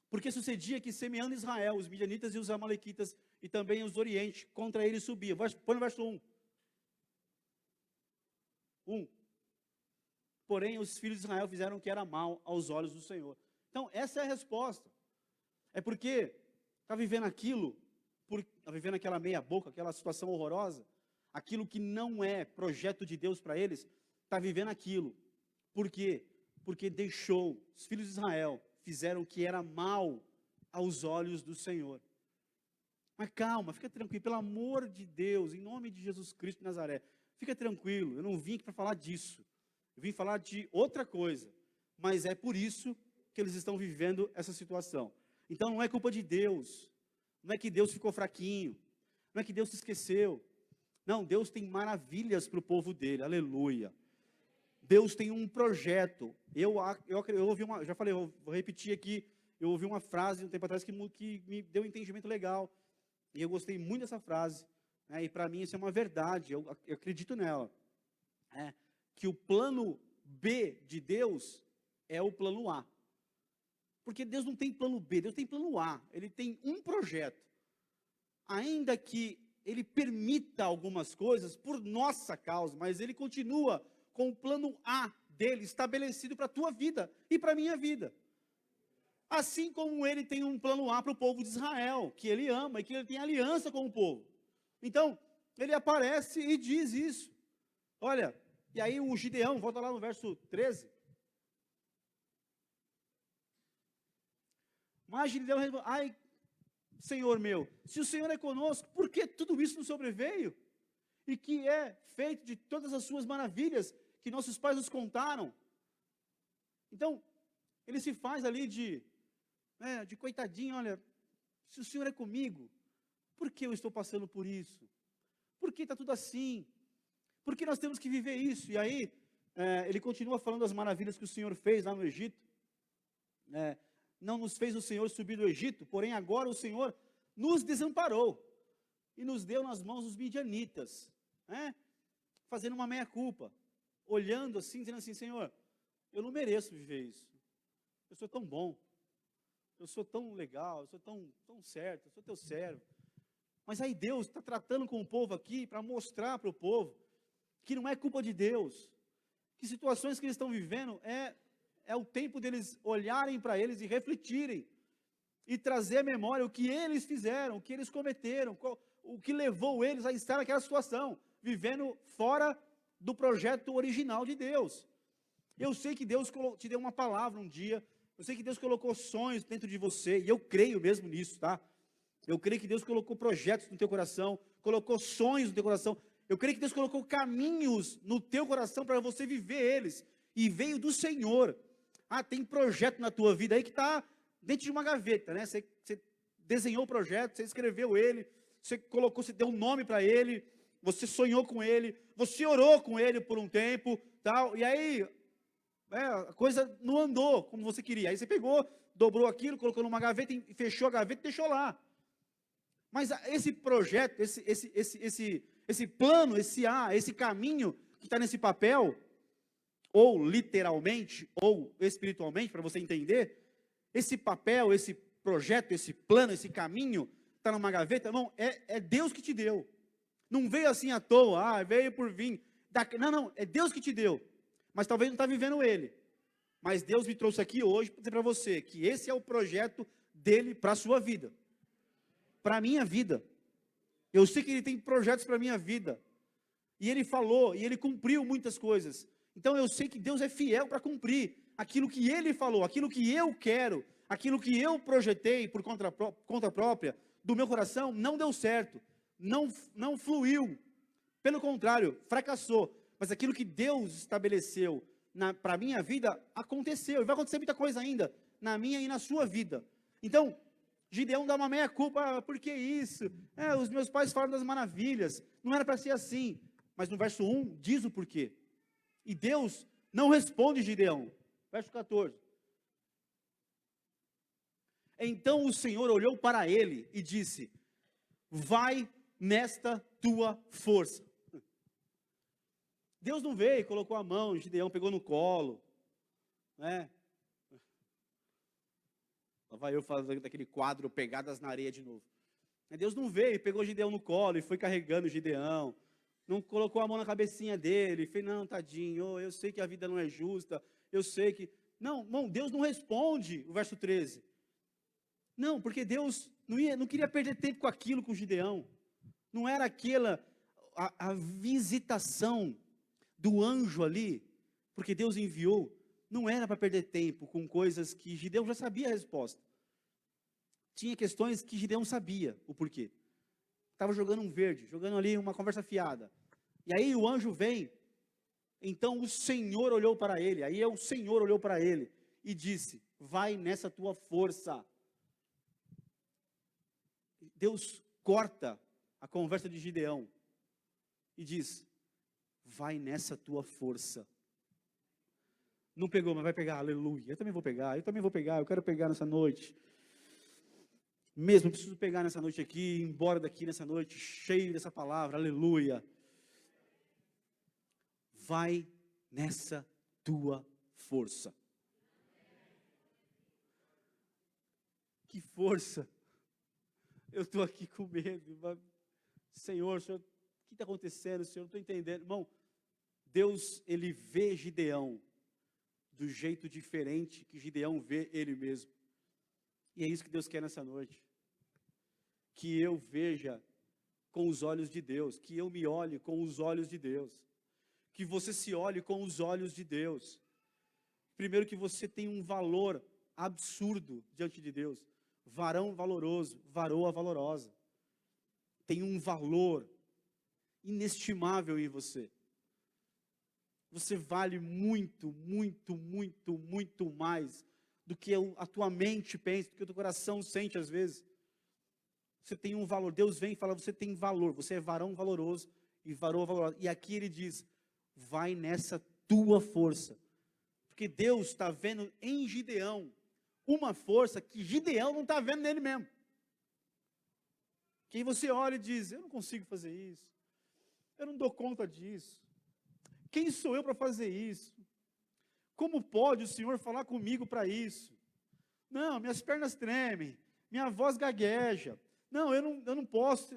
Porque sucedia que, semeando Israel, os midianitas e os amalequitas, e também os do Oriente, contra ele subiam. Põe no verso 1. Porém, os filhos de Israel fizeram o que era mal aos olhos do Senhor. Então, essa é a resposta. É porque está vivendo está vivendo aquela meia boca, aquela situação horrorosa, aquilo que não é projeto de Deus para eles, está vivendo aquilo. Por quê? Porque os filhos de Israel fizeram o que era mal aos olhos do Senhor. Mas calma, fica tranquilo, pelo amor de Deus, em nome de Jesus Cristo de Nazaré, fica tranquilo, eu não vim aqui para falar disso. Eu vim falar de outra coisa, mas é por isso que eles estão vivendo essa situação. Então não é culpa de Deus, não é que Deus ficou fraquinho, não é que Deus se esqueceu. Não, Deus tem maravilhas para o povo dele, aleluia. Deus tem um projeto. Eu ouvi uma, já falei, eu vou repetir aqui, eu ouvi uma frase um tempo atrás que me deu um entendimento legal, e eu gostei muito dessa frase, né, e para mim isso é uma verdade, eu acredito nela, que o plano B de Deus é o plano A, porque Deus não tem plano B, Deus tem plano A, Ele tem um projeto, ainda que Ele permita algumas coisas por nossa causa, mas Ele continua com o plano A dele estabelecido para a tua vida e para a minha vida. Assim como ele tem um plano A para o povo de Israel, que ele ama e que ele tem aliança com o povo. Então, ele aparece e diz isso. Olha, e aí o Gideão, volta lá no verso 13. Mas Gideão respondeu, ai, Senhor meu, se o Senhor é conosco, por que tudo isso nos sobreveio? E que é feito de todas as suas maravilhas que nossos pais nos contaram. Então, ele se faz ali de coitadinho, olha, se o Senhor é comigo, por que eu estou passando por isso? Por que está tudo assim? Por que nós temos que viver isso? E aí, ele continua falando das maravilhas que o Senhor fez lá no Egito. Não nos fez o Senhor subir do Egito, porém agora o Senhor nos desamparou e nos deu nas mãos dos midianitas, fazendo uma meia-culpa, olhando assim, dizendo assim, Senhor, eu não mereço viver isso, eu sou tão bom, eu sou tão legal, eu sou tão certo, eu sou teu servo. Mas aí Deus está tratando com o povo aqui, para mostrar para o povo, que não é culpa de Deus, que situações que eles estão vivendo, é o tempo deles olharem para eles e refletirem, e trazer à memória o que eles fizeram, o que eles cometeram, o que levou eles a estar naquela situação, vivendo fora do projeto original de Deus. Eu sei que Deus te deu uma palavra um dia, eu sei que Deus colocou sonhos dentro de você, e eu creio mesmo nisso, tá? Eu creio que Deus colocou projetos no teu coração, colocou sonhos no teu coração, eu creio que Deus colocou caminhos no teu coração para você viver eles, e veio do Senhor. Tem projeto na tua vida aí que está dentro de uma gaveta, né? Você desenhou o projeto, você escreveu ele, você colocou, você deu um nome para ele, você sonhou com ele, você orou com ele por um tempo, tal, e aí a coisa não andou como você queria. Aí você pegou, dobrou aquilo, colocou numa gaveta, fechou a gaveta e deixou lá. Mas esse projeto, esse plano, esse caminho que está nesse papel, ou literalmente, ou espiritualmente, para você entender, esse papel, esse projeto, esse plano, esse caminho, está numa gaveta, irmão, é Deus que te deu. Não veio assim à toa, veio por vir. Não, é Deus que te deu. Mas talvez não está vivendo ele. Mas Deus me trouxe aqui hoje para dizer para você que esse é o projeto dele para a sua vida. Para a minha vida. Eu sei que ele tem projetos para a minha vida. E ele falou, e ele cumpriu muitas coisas. Então eu sei que Deus é fiel para cumprir aquilo que ele falou, aquilo que eu quero, aquilo que eu projetei por conta própria do meu coração, não deu certo, não fluiu. Pelo contrário, fracassou. Mas aquilo que Deus estabeleceu para a minha vida, aconteceu. E vai acontecer muita coisa ainda, na minha e na sua vida. Então, Gideão dá uma meia-culpa, por que isso? Os meus pais falaram das maravilhas, não era para ser assim. Mas no verso 1, diz o porquê. E Deus não responde Gideão. Verso 14. Então o Senhor olhou para ele e disse, vai nesta tua força. Deus não veio, colocou a mão, Gideão pegou no colo, né? Lá vai eu fazendo daquele quadro Pegadas na Areia de novo. Deus não veio, pegou Gideão no colo e foi carregando Gideão, não colocou a mão na cabecinha dele, fez, não, tadinho, eu sei que a vida não é justa, eu sei que... Não, irmão, Deus não responde, o verso 13. Não, porque Deus não queria perder tempo com aquilo, com Gideão. Não era aquela, a visitação do anjo ali, porque Deus enviou, não era para perder tempo com coisas que Gideão já sabia a resposta. Tinha questões que Gideão sabia o porquê. Estava jogando um verde, jogando ali uma conversa fiada. E aí o anjo vem Então o Senhor olhou para ele, aí é o Senhor olhou para ele e disse: vai nessa tua força. Deus corta a conversa de Gideão e diz: vai nessa tua força. Não pegou, mas vai pegar, aleluia. Eu também vou pegar, eu quero pegar nessa noite. Mesmo, eu preciso pegar nessa noite aqui, ir embora daqui nessa noite, cheio dessa palavra, aleluia. Vai nessa tua força. Que força. Eu estou aqui com medo. Senhor, o que está acontecendo? Senhor, não estou entendendo. Irmão, Deus, Ele vê Gideão do jeito diferente que Gideão vê Ele mesmo. E é isso que Deus quer nessa noite. Que eu veja com os olhos de Deus. Que eu me olhe com os olhos de Deus. Que você se olhe com os olhos de Deus. Primeiro, que você tem um valor absurdo diante de Deus. Varão valoroso, varoa valorosa. Tem um valor inestimável em você. Você vale muito, muito, muito, muito mais do que a tua mente pensa, do que o teu coração sente às vezes. Você tem um valor. Deus vem e fala: você tem valor, você é varão valoroso e varoa valorosa. E aqui Ele diz: vai nessa tua força. Porque Deus está vendo em Gideão uma força que Gideão não está vendo nele mesmo. Que aí você olha e diz: eu não consigo fazer isso. Eu não dou conta disso. Quem sou eu para fazer isso? Como pode o Senhor falar comigo para isso? Não, minhas pernas tremem, minha voz gagueja. Não, eu não posso,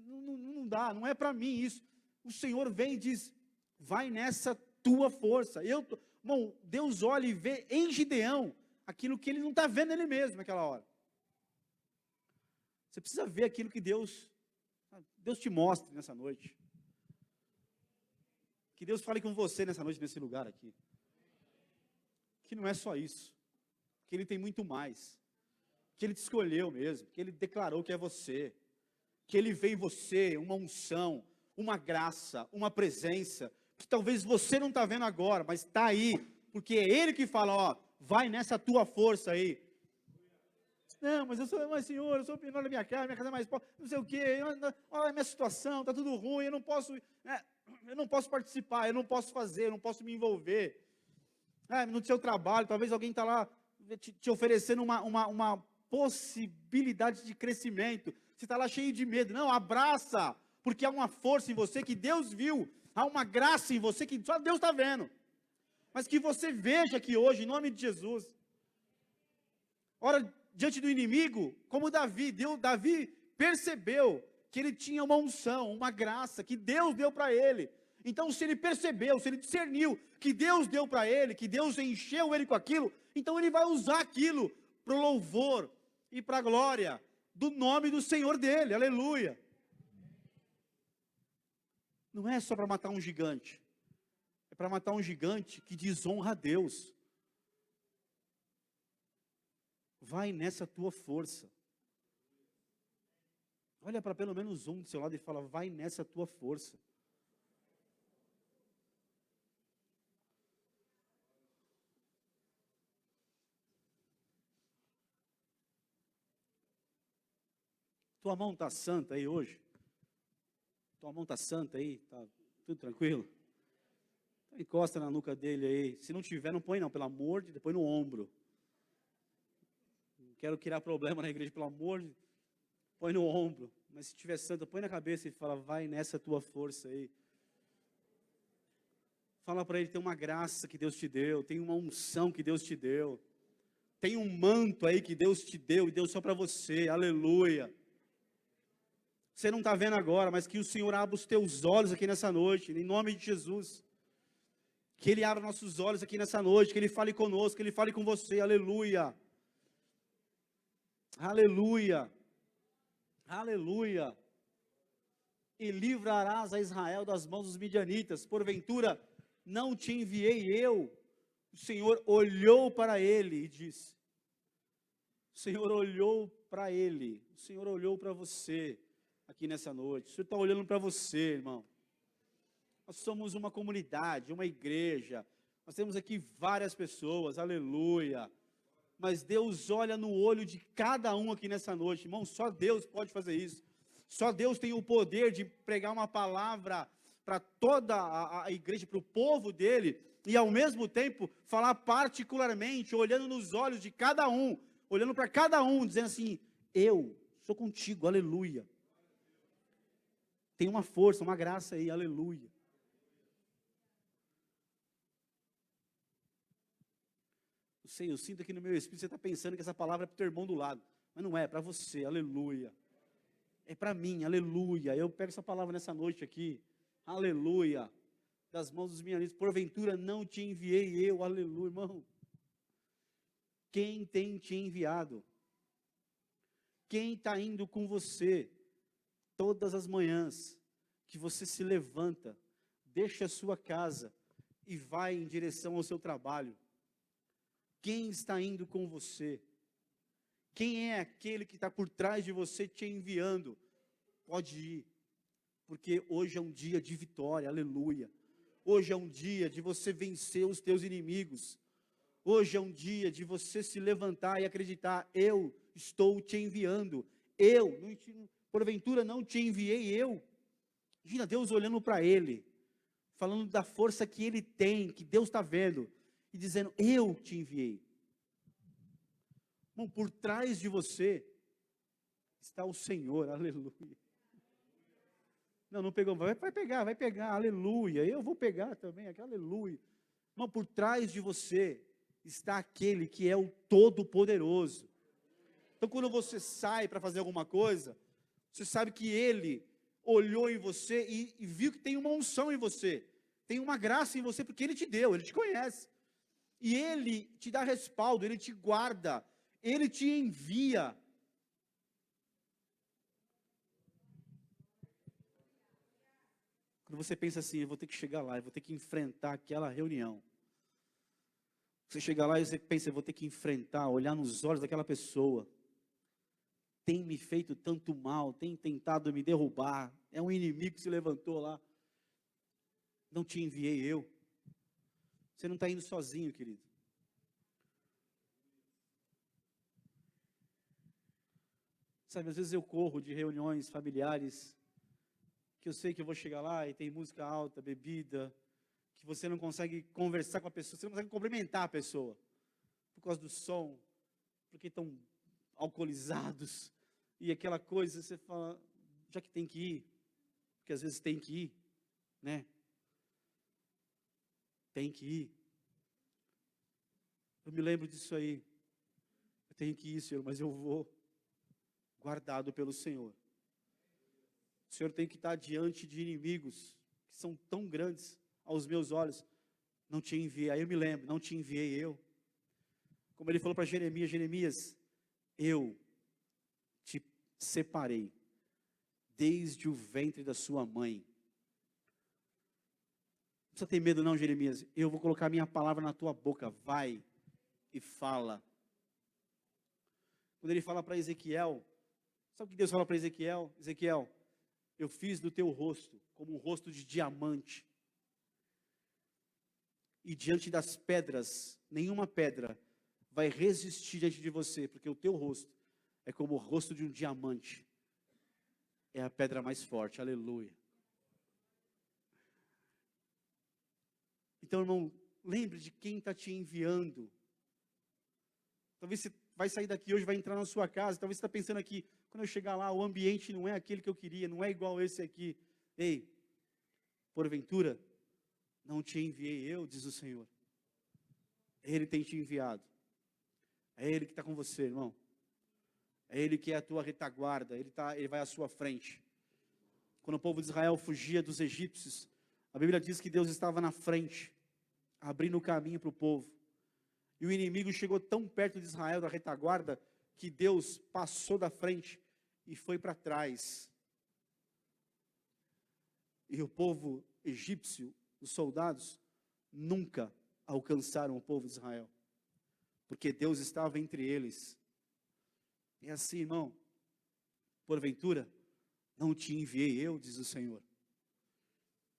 não dá, não é para mim isso. O Senhor vem e diz: vai nessa tua força. Irmão, Deus olha e vê em Gideão aquilo que ele não está vendo nele mesmo naquela hora. Você precisa ver aquilo que Deus te mostre nessa noite. Que Deus fale com você nessa noite, nesse lugar aqui. Que não é só isso. Que Ele tem muito mais. Que Ele te escolheu mesmo. Que Ele declarou que é você. Que Ele vê em você uma unção, uma graça, uma presença, que talvez você não está vendo agora, mas está aí. Porque é Ele que fala: ó, vai nessa tua força aí. Não, mas Senhor, eu sou o menor da minha casa é mais pobre, não sei o quê, olha a minha situação, está tudo ruim, eu não posso participar, eu não posso fazer, eu não posso me envolver. No seu trabalho, talvez alguém está lá te oferecendo uma possibilidade de crescimento, você está lá cheio de medo. Não, abraça, porque há uma força em você que Deus viu, há uma graça em você que só Deus está vendo, mas que você veja aqui hoje, em nome de Jesus. Ora, diante do inimigo, como Davi percebeu que ele tinha uma unção, uma graça, que Deus deu para ele. Então, se ele percebeu, se ele discerniu que Deus deu para ele, que Deus encheu ele com aquilo, então ele vai usar aquilo para o louvor e para a glória do nome do Senhor dele, aleluia. Não é só para matar um gigante, é para matar um gigante que desonra a Deus. Vai nessa tua força. Olha para pelo menos um do seu lado e fala: vai nessa tua força. Tua mão está santa aí hoje? Tua mão está santa aí? Está tudo tranquilo? Então encosta na nuca dele aí. Se não tiver, não põe não, pelo amor de Deus, põe no ombro. Não quero criar problema na igreja, pelo amor de Deus. Põe no ombro. Mas se tiver santa, põe na cabeça e fala: vai nessa tua força aí. Fala para ele: tem uma graça que Deus te deu, tem uma unção que Deus te deu, tem um manto aí que Deus te deu e deu só para você, aleluia. Você não está vendo agora, mas que o Senhor abra os teus olhos aqui nessa noite, em nome de Jesus. Que Ele abra nossos olhos aqui nessa noite, que Ele fale conosco, que Ele fale com você, aleluia. Aleluia. Aleluia. E livrarás a Israel das mãos dos midianitas. Porventura, não te enviei eu? O Senhor olhou para ele e disse. O Senhor olhou para ele. O Senhor olhou para você aqui nessa noite. O Senhor está olhando para você, irmão. Nós somos uma comunidade, uma igreja. Nós temos aqui várias pessoas, aleluia. Mas Deus olha no olho de cada um aqui nessa noite, irmão, só Deus pode fazer isso. Só Deus tem o poder de pregar uma palavra para toda a igreja, para o povo dele, e ao mesmo tempo falar particularmente, olhando nos olhos de cada um, olhando para cada um, dizendo assim: eu sou contigo, aleluia. Tem uma força, uma graça aí, aleluia. Eu sei, eu sinto aqui no meu espírito, você está pensando que essa palavra é para o teu irmão do lado, mas não é, é para você, aleluia. É para mim, aleluia. Eu pego essa palavra nessa noite aqui, aleluia, das mãos dos meus amigos. Porventura não te enviei eu, aleluia, irmão. Quem tem te enviado? Quem está indo com você todas as manhãs que você se levanta, deixa a sua casa e vai em direção ao seu trabalho? Quem está indo com você? Quem é aquele que está por trás de você te enviando? Pode ir, porque hoje é um dia de vitória, aleluia. Hoje é um dia de você vencer os teus inimigos. Hoje é um dia de você se levantar e acreditar: eu estou te enviando. Porventura não te enviei eu. Imagina Deus olhando para ele, falando da força que ele tem, que Deus está vendo, e dizendo: eu te enviei. Bom, por trás de você está o Senhor, aleluia. Não pegou, vai pegar, aleluia. Eu vou pegar também, aleluia. Irmão, por trás de você está aquele que é o Todo-Poderoso. Então, quando você sai para fazer alguma coisa, você sabe que Ele olhou em você e viu que tem uma unção em você, tem uma graça em você, porque Ele te deu, Ele te conhece. E Ele te dá respaldo, Ele te guarda, Ele te envia. Quando você pensa assim: eu vou ter que chegar lá, eu vou ter que enfrentar aquela reunião. Você chega lá e você pensa: eu vou ter que enfrentar, olhar nos olhos daquela pessoa. Tem me feito tanto mal, tem tentado me derrubar, é um inimigo que se levantou lá. Não te enviei eu. Você não está indo sozinho, querido. Sabe, às vezes eu corro de reuniões familiares, que eu sei que eu vou chegar lá e tem música alta, bebida, que você não consegue conversar com a pessoa, você não consegue cumprimentar a pessoa, por causa do som, porque estão alcoolizados, e aquela coisa, você fala: já que tem que ir, porque às vezes tem que ir, né? Tem que ir. Eu me lembro disso aí. Eu tenho que ir, Senhor, mas eu vou, guardado pelo Senhor. O Senhor tem que estar diante de inimigos que são tão grandes aos meus olhos. Não te enviei. Aí eu me lembro: não te enviei eu. Como ele falou para Jeremias: Jeremias, eu te separei desde o ventre da sua mãe. Não precisa ter medo não, Jeremias. Eu vou colocar minha palavra na tua boca. Vai e fala. Quando ele fala para Ezequiel, sabe o que Deus fala para Ezequiel? Ezequiel, eu fiz do teu rosto como um rosto de diamante. E diante das pedras, nenhuma pedra vai resistir diante de você, porque o teu rosto é como o rosto de um diamante. É a pedra mais forte, aleluia. Então, irmão, lembre de quem está te enviando. Talvez você vai sair daqui hoje, vai entrar na sua casa, talvez você está pensando aqui: quando eu chegar lá, o ambiente não é aquele que eu queria, não é igual esse aqui. Ei, porventura, não te enviei eu, diz o Senhor. Ele tem te enviado. É Ele que está com você, irmão. É Ele que é a tua retaguarda, Ele vai à sua frente. Quando o povo de Israel fugia dos egípcios, a Bíblia diz que Deus estava na frente, abrindo o caminho para o povo. E o inimigo chegou tão perto de Israel, da retaguarda, que Deus passou da frente e foi para trás. E o povo egípcio, os soldados, nunca alcançaram o povo de Israel, porque Deus estava entre eles. É assim, irmão: porventura não te enviei eu, diz o Senhor.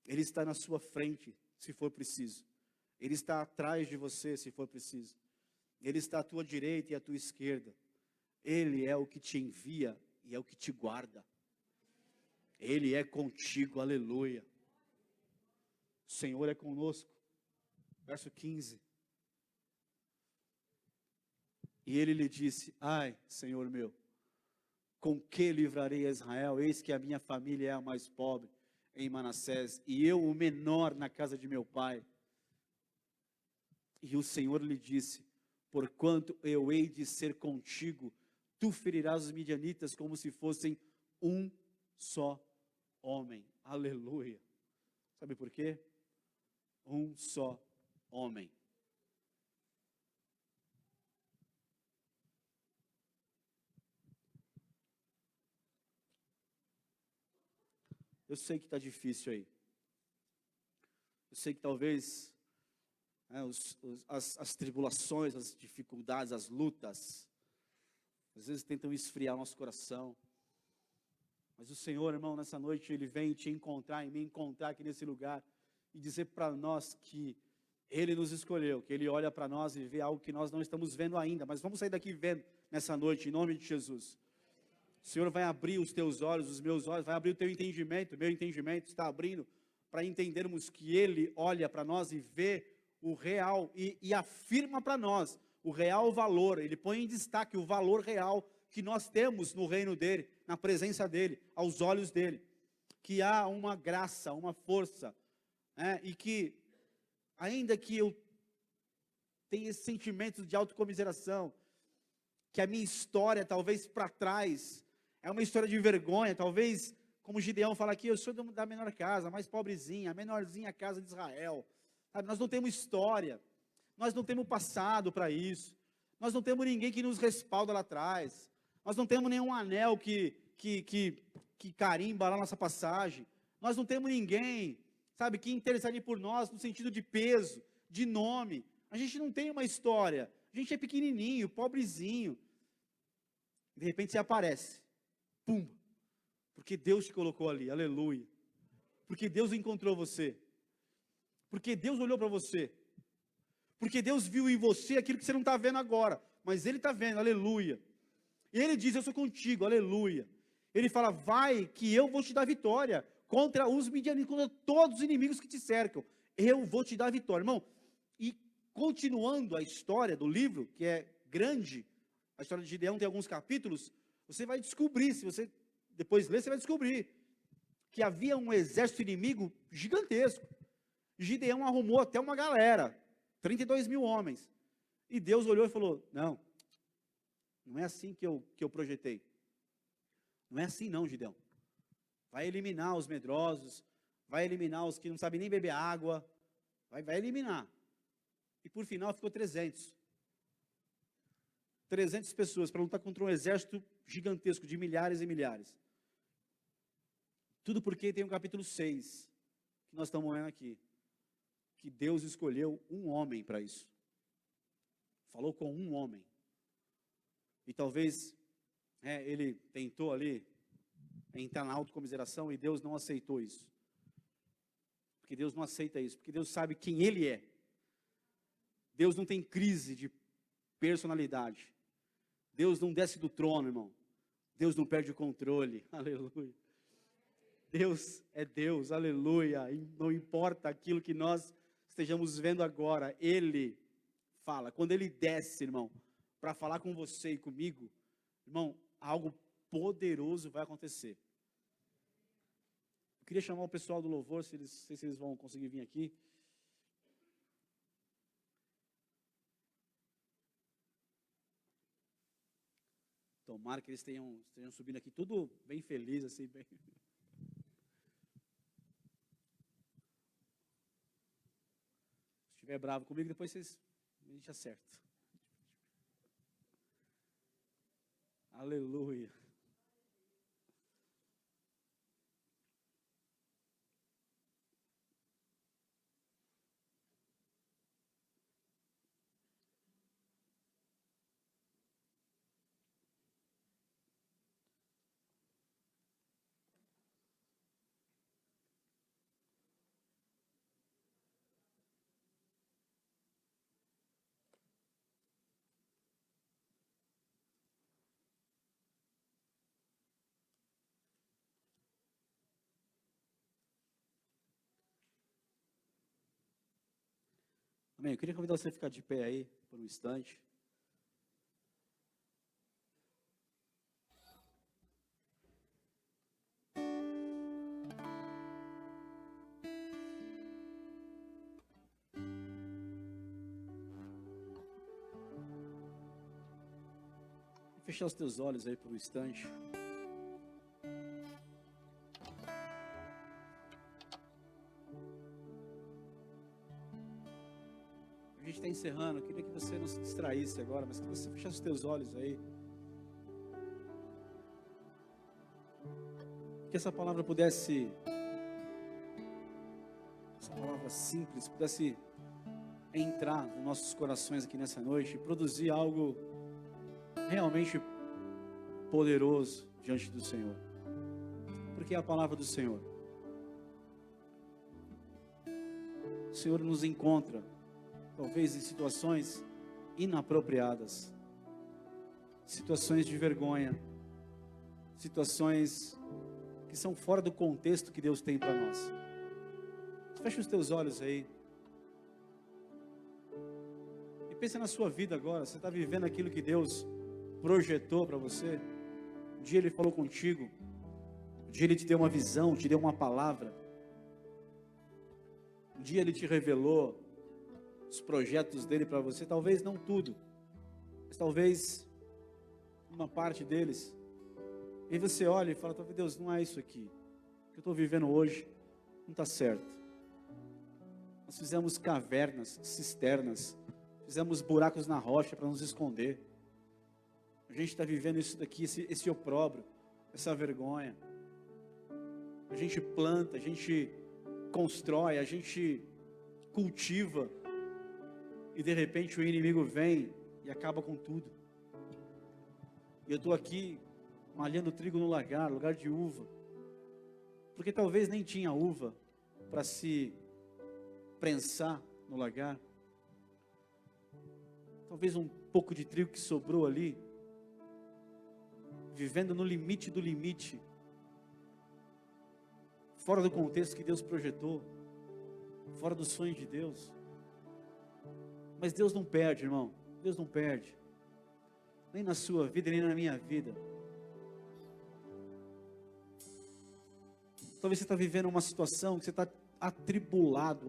Ele está na sua frente, se for preciso. Ele está atrás de você, se for preciso. Ele está à tua direita e à tua esquerda. Ele é o que te envia e é o que te guarda. Ele é contigo, aleluia. O Senhor é conosco. Verso 15. E ele lhe disse: ai, Senhor meu, com que livrarei a Israel? Eis que a minha família é a mais pobre em Manassés, e eu o menor na casa de meu pai. E o Senhor lhe disse: porquanto eu hei de ser contigo, tu ferirás os midianitas como se fossem um só homem. Aleluia. Sabe por quê? Um só homem. Eu sei que está difícil aí. Eu sei que talvez as tribulações, as dificuldades, as lutas, às vezes tentam esfriar o nosso coração. Mas o Senhor, irmão, nessa noite, Ele vem te encontrar e me encontrar aqui nesse lugar e dizer para nós que Ele nos escolheu, que Ele olha para nós e vê algo que nós não estamos vendo ainda, mas vamos sair daqui vendo nessa noite, em nome de Jesus. O Senhor vai abrir os teus olhos, os meus olhos, vai abrir o teu entendimento, o meu entendimento está abrindo, para entendermos que Ele olha para nós e vê o real, e afirma para nós o real valor, Ele põe em destaque o valor real que nós temos no reino dEle, na presença dEle, aos olhos dEle, que há uma graça, uma força, e que, ainda que eu tenha esse sentimento de autocomiseração, que a minha história, talvez para trás, é uma história de vergonha, talvez, como Gideão fala aqui, eu sou da menor casa, a mais pobrezinha, a menorzinha casa de Israel, sabe? Nós não temos história, nós não temos passado para isso, nós não temos ninguém que nos respalda lá atrás, nós não temos nenhum anel que carimba lá nossa passagem, nós não temos ninguém, sabe, que interessaria por nós no sentido de peso, de nome, a gente não tem uma história, a gente é pequenininho, pobrezinho, de repente você aparece, pum, porque Deus te colocou ali, aleluia, porque Deus encontrou você, porque Deus olhou para você, porque Deus viu em você aquilo que você não está vendo agora, mas Ele está vendo, aleluia, e Ele diz: eu sou contigo, aleluia, Ele fala: vai que eu vou te dar vitória, contra os midianitas, contra todos os inimigos que te cercam, eu vou te dar vitória, irmão. E continuando a história do livro, que é grande, a história de Gideão tem alguns capítulos, você vai descobrir, se você depois ler, você vai descobrir, que havia um exército inimigo gigantesco, Gideão arrumou até uma galera, 32 mil homens, e Deus olhou e falou: não é assim que eu projetei, não é assim não, Gideão, vai eliminar os medrosos, vai eliminar os que não sabem nem beber água, vai eliminar, e por final ficou 300 pessoas para lutar contra um exército gigantesco de milhares e milhares. Tudo porque tem o capítulo 6, que nós estamos lendo aqui, que Deus escolheu um homem para isso. Falou com um homem. E talvez ele tentou ali entrar na autocomiseração e Deus não aceitou isso. Porque Deus não aceita isso, porque Deus sabe quem Ele é. Deus não tem crise de personalidade. Deus não desce do trono, irmão. Deus não perde o controle, aleluia. Deus é Deus, aleluia. E não importa aquilo que nós estejamos vendo agora, Ele fala. Quando Ele desce, irmão, para falar com você e comigo, irmão, algo poderoso vai acontecer. Eu queria chamar o pessoal do louvor, não sei se eles vão conseguir vir aqui. Tomara que eles estejam subindo aqui, tudo bem feliz, assim, bem... Se estiver bravo comigo, depois a gente acerta. Aleluia. Amém? Eu queria convidar você a ficar de pé aí, por um instante. Fechar os teus olhos aí por um instante. A gente está encerrando. Eu queria que você não se distraísse agora, mas que você fechasse os teus olhos aí. Que essa palavra simples, pudesse entrar nos nossos corações aqui nessa noite e produzir algo realmente poderoso diante do Senhor. Porque é a palavra do Senhor. O Senhor nos encontra, talvez em situações inapropriadas, situações de vergonha, situações que são fora do contexto que Deus tem para nós. Fecha os teus olhos aí. E pensa na sua vida agora. Você está vivendo aquilo que Deus projetou para você? Um dia Ele falou contigo. Um dia Ele te deu uma visão, te deu uma palavra. Um dia Ele te revelou os projetos dEle para você. Talvez não tudo, mas talvez uma parte deles. E você olha e fala: talvez Deus, não é isso aqui. O que eu estou vivendo hoje não está certo. Nós fizemos cavernas, cisternas, fizemos buracos na rocha para nos esconder. A gente está vivendo isso daqui, esse opróbrio, essa vergonha. A gente planta, a gente constrói, a gente cultiva, e de repente o inimigo vem e acaba com tudo. E eu estou aqui malhando trigo no lagar, lugar de uva, porque talvez nem tinha uva para se prensar no lagar. Talvez um pouco de trigo que sobrou ali, vivendo no limite do limite, fora do contexto que Deus projetou, fora dos sonhos de Deus. Mas Deus não perde, irmão. Deus não perde, nem na sua vida, nem na minha vida. Talvez você está vivendo uma situação que você está atribulado,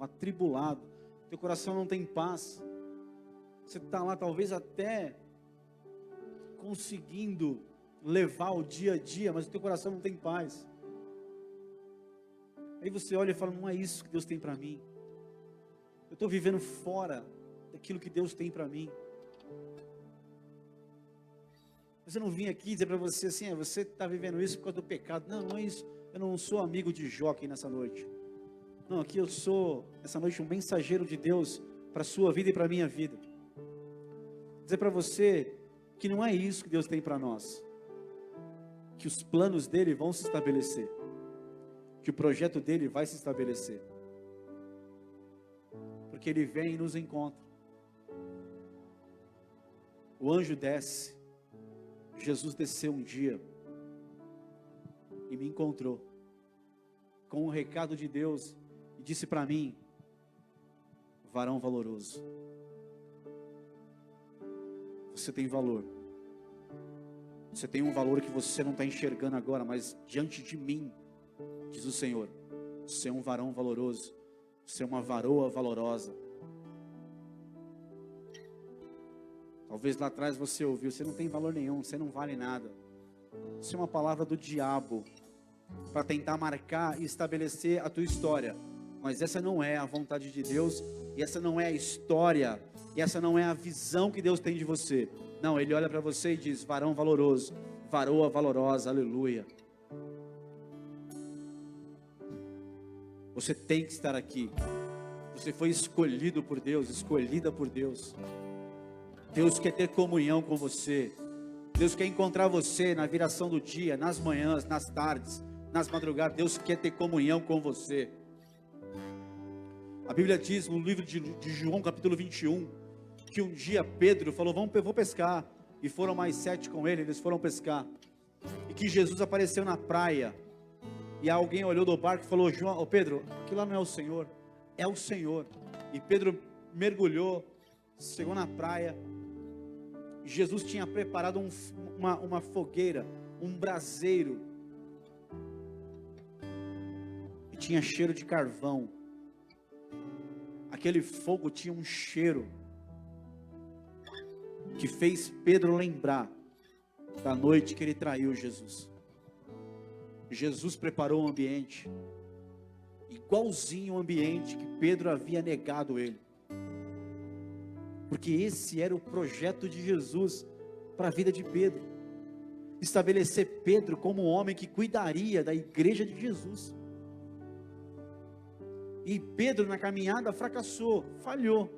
teu coração não tem paz. Você está lá talvez até conseguindo levar o dia a dia, mas o teu coração não tem paz. Aí você olha e fala: não é isso que Deus tem para mim. Eu estou vivendo fora daquilo que Deus tem para mim. Mas eu não vim aqui dizer para você assim: você está vivendo isso por causa do pecado. Não, não é isso. Eu não sou amigo de Jó aqui nessa noite. Não, aqui eu sou, essa noite, um mensageiro de Deus para a sua vida e para a minha vida. Dizer para você que não é isso que Deus tem para nós. Que os planos dele vão se estabelecer. Que o projeto dele vai se estabelecer. Porque ele vem e nos encontra. O anjo desce. Jesus desceu um dia e me encontrou com um recado de Deus e disse para mim: varão valoroso, você tem valor. Você tem um valor que você não está enxergando agora, mas diante de mim, diz o Senhor, você é um varão valoroso, você é uma varoa valorosa. Talvez lá atrás você ouviu: você não tem valor nenhum, você não vale nada. Isso é uma palavra do diabo para tentar marcar e estabelecer a tua história. Mas essa não é a vontade de Deus, e essa não é a história, e essa não é a visão que Deus tem de você. Não, Ele olha para você e diz: varão valoroso, varoa valorosa, aleluia. Você tem que estar aqui. Você foi escolhido por Deus, escolhida por Deus. Deus quer ter comunhão com você. Deus quer encontrar você na viração do dia, nas manhãs, nas tardes, nas madrugadas. Deus quer ter comunhão com você. A Bíblia diz no livro de João, capítulo 21, que um dia Pedro falou: vou pescar. E foram mais 7 com ele, eles foram pescar. E que Jesus apareceu na praia. E alguém olhou do barco e falou: João, Pedro, aquilo lá não é o Senhor, é o Senhor. E Pedro mergulhou, chegou na praia. Jesus tinha preparado uma fogueira, um braseiro, e tinha cheiro de carvão. Aquele fogo tinha um cheiro que fez Pedro lembrar da noite que ele traiu Jesus. Jesus preparou um ambiente igualzinho ao ambiente que Pedro havia negado ele. Porque esse era o projeto de Jesus para a vida de Pedro. Estabelecer Pedro como um homem que cuidaria da igreja de Jesus. E Pedro na caminhada fracassou, falhou.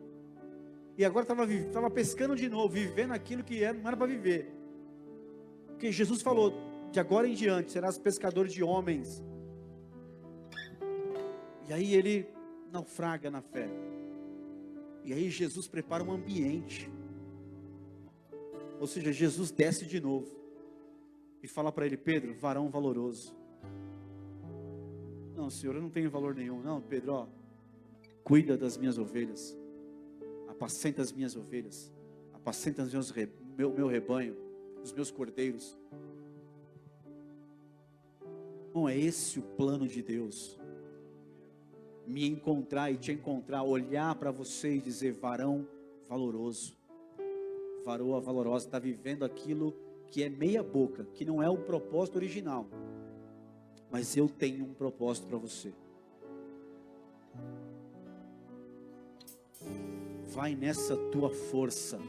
E agora estava pescando de novo, vivendo aquilo que não era para viver. Porque Jesus falou, de agora em diante serás pescador de homens. E aí ele naufraga na fé. E aí Jesus prepara um ambiente. Ou seja, Jesus desce de novo e fala para ele: Pedro, varão valoroso. Não, Senhor, eu não tenho valor nenhum. Não, Pedro, ó, cuida das minhas ovelhas, apacenta as minhas ovelhas, apacenta meu rebanho, os meus cordeiros. Não é esse o plano de Deus? Me encontrar e te encontrar, olhar para você e dizer: varão valoroso, varoa valorosa, está vivendo aquilo que é meia boca, que não é o propósito original, mas eu tenho um propósito para você. Vai nessa tua força,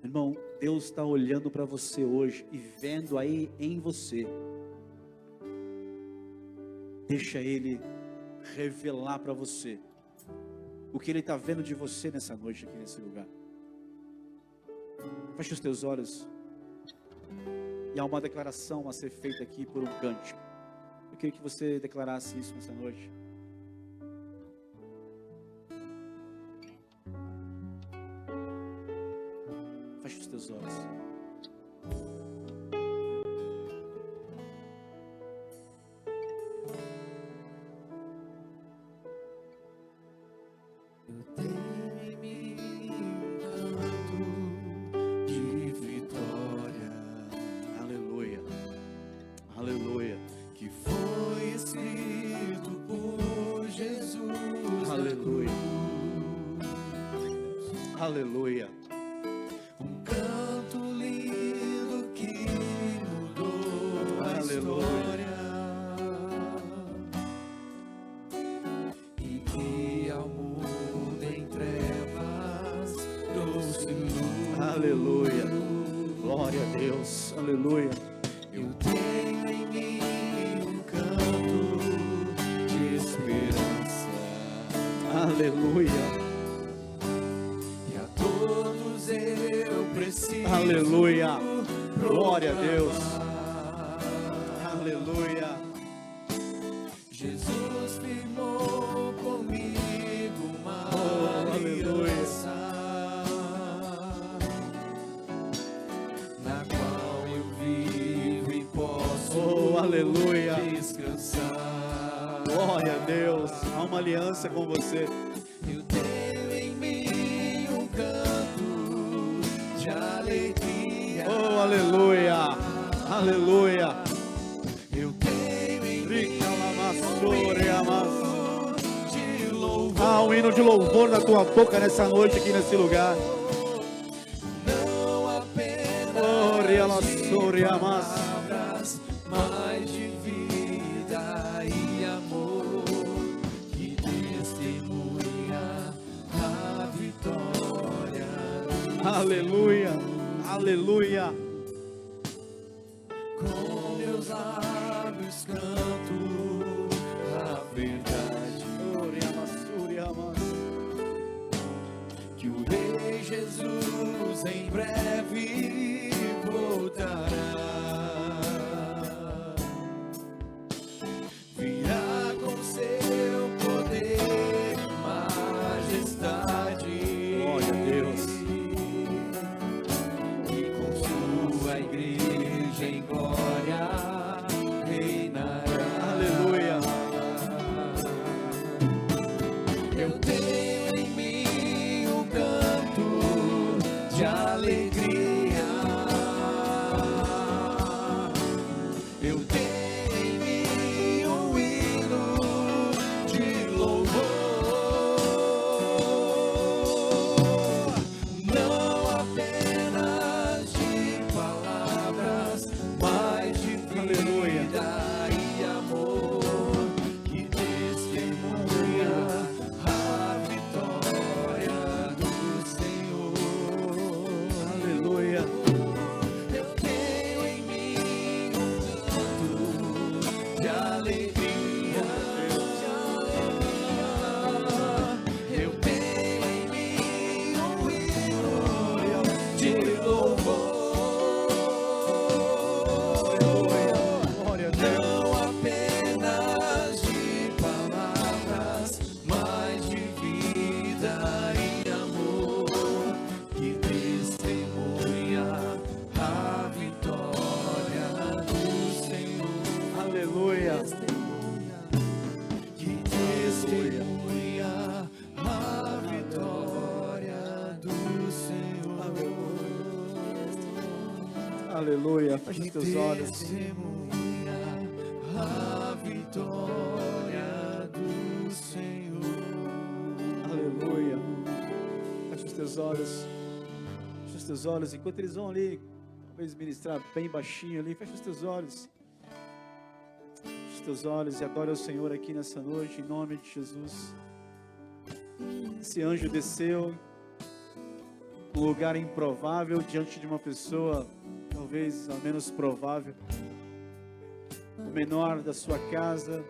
irmão. Deus está olhando para você hoje e vendo aí em você. Deixa Ele revelar para você o que Ele está vendo de você nessa noite aqui nesse lugar. Feche os teus olhos. E há uma declaração a ser feita aqui por um cântico. Eu queria que você declarasse isso nessa noite. Feche os teus olhos. Aleluia. Um canto lindo que mudou a história e que ao mundo em trevas trouxe luz. Aleluia. Glória a Deus. Aleluia. Eu tenho em mim um canto de esperança. Aleluia. Aleluia, glória a Deus, aleluia. Jesus firmou comigo uma aliança, na qual eu vivo e posso aleluia. Descansar. Glória a Deus, há uma aliança com você. Eu tenho em mim um canto de alegria. Oh, aleluia, aleluia. Eu tenho em mim há um hino de louvor na tua boca nessa noite aqui nesse lugar. Não apenas palavras, mas de vida e amor que testemunha a vitória. Aleluia, aleluia. Com meus lábios canto a verdade, que o Rei Jesus em breve voltará. Virá com seu poder e majestade. Glória a Deus. E com sua igreja em glória reinará. Aleluia. de alegria. Eu tenho em mim um hino de louvor, não apenas de palavras, mas de vida e amor, que testemunha a vitória do Senhor. Aleluia. Eu tenho em mim um canto de alegria, eu tenho em mim um hino de louvor, Glória a Deus. não apenas de palavras, mas de vida e amor, que testemunha a vitória do Senhor. Aleluia. Que testemunha a vitória do Senhor. Aleluia. Feche os teus olhos. Testemunha a vitória do Senhor. Aleluia. Feche os teus olhos. Feche os teus olhos. Enquanto eles vão ali, talvez ministrar bem baixinho ali, feche os teus olhos. Feche os teus olhos e adore ao Senhor aqui nessa noite, em nome de Jesus. Esse anjo desceu num lugar improvável diante de uma pessoa, talvez a menos provável. O menor da sua casa,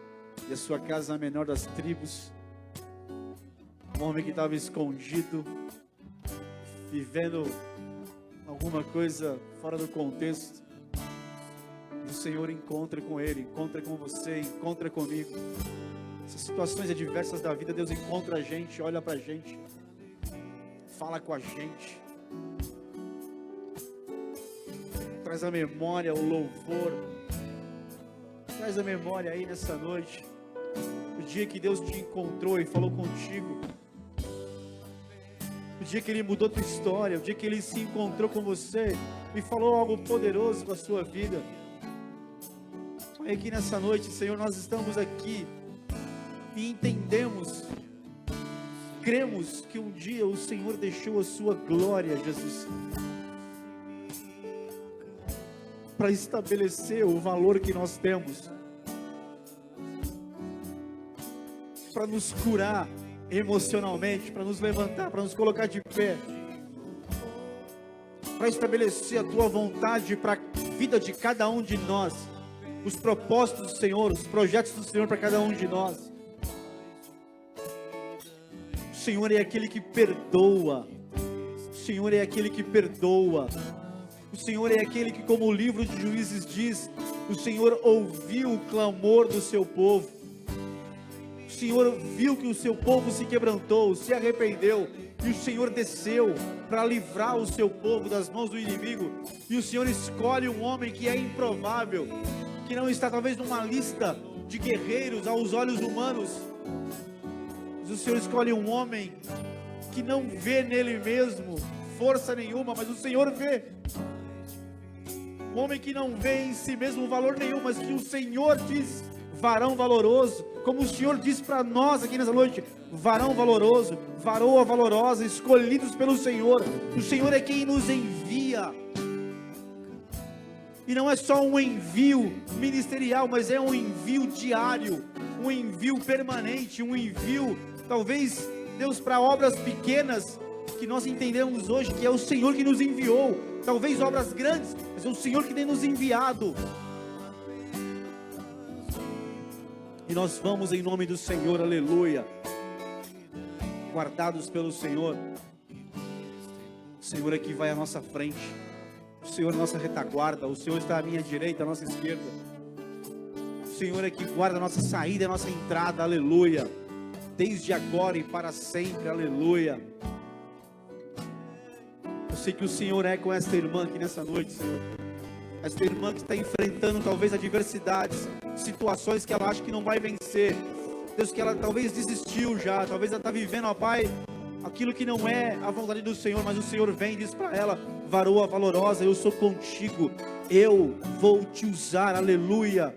e a sua casa a menor das tribos. Um homem que estava escondido, vivendo alguma coisa fora do contexto. E o Senhor encontra com ele, encontra com você, encontra comigo. Essas situações adversas da vida, Deus encontra a gente, olha pra gente, fala com a gente, traz a memória, o louvor, traz a memória aí nessa noite, o dia que Deus te encontrou e falou contigo, o dia que Ele mudou tua história, o dia que Ele se encontrou com você e falou algo poderoso com a sua vida. Pai, aqui nessa noite, Senhor, nós estamos aqui e entendemos, cremos que um dia o Senhor deixou a sua glória, Jesus, para estabelecer o valor que nós temos, para nos curar emocionalmente, para nos levantar, para nos colocar de pé, para estabelecer a tua vontade para a vida de cada um de nós, os propósitos do Senhor, os projetos do Senhor para cada um de nós. O Senhor é aquele que perdoa, o Senhor é aquele que perdoa, o Senhor é aquele que, como o livro de Juízes diz, o Senhor ouviu o clamor do seu povo, o Senhor viu que o seu povo se quebrantou, se arrependeu, e o Senhor desceu para livrar o seu povo das mãos do inimigo, e o Senhor escolhe um homem que é improvável, que não está talvez numa lista de guerreiros aos olhos humanos, mas o Senhor escolhe um homem que não vê nele mesmo força nenhuma, mas o Senhor vê. Um homem que não vê em si mesmo valor nenhum, mas que o Senhor diz, varão valoroso, como o Senhor diz para nós aqui nessa noite, varão valoroso, varoa valorosa, escolhidos pelo Senhor. O Senhor é quem nos envia. E não é só um envio ministerial, mas é um envio diário, um envio permanente, um envio, talvez, Deus, para obras pequenas, que nós entendemos hoje, que é o Senhor que nos enviou, talvez obras grandes, mas é o Senhor que tem nos enviado, e nós vamos em nome do Senhor, aleluia, guardados pelo Senhor. O Senhor é que vai à nossa frente, o Senhor é a nossa retaguarda, o Senhor está à minha direita, à nossa esquerda, o Senhor é que guarda a nossa saída, a nossa entrada, aleluia, desde agora e para sempre, aleluia. Eu sei que o Senhor é com esta irmã aqui nessa noite, Senhor, esta irmã que está enfrentando talvez adversidades, situações que ela acha que não vai vencer, Deus, que ela talvez desistiu já, talvez ela está vivendo, ó Pai, aquilo que não é a vontade do Senhor, mas o Senhor vem e diz para ela: varoa valorosa, eu sou contigo, eu vou te usar, aleluia.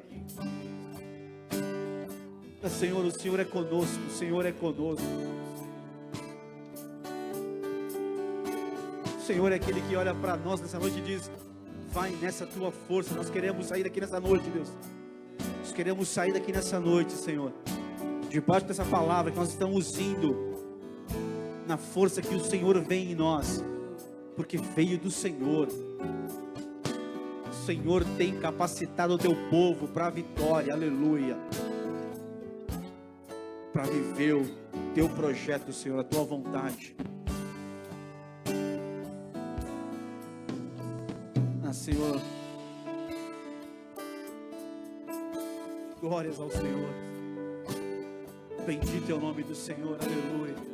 Senhor, o Senhor é conosco, o Senhor é conosco. O Senhor é aquele que olha para nós nessa noite e diz: vai nessa tua força. Nós queremos sair daqui nessa noite, Deus. Nós queremos sair daqui nessa noite, Senhor, debaixo dessa palavra que nós estamos indo na força que o Senhor vem em nós, porque veio do Senhor. O Senhor tem capacitado o teu povo para a vitória, aleluia, para viver o teu projeto, Senhor, a tua vontade. Senhor, glórias ao Senhor. Bendito é o nome do Senhor, aleluia.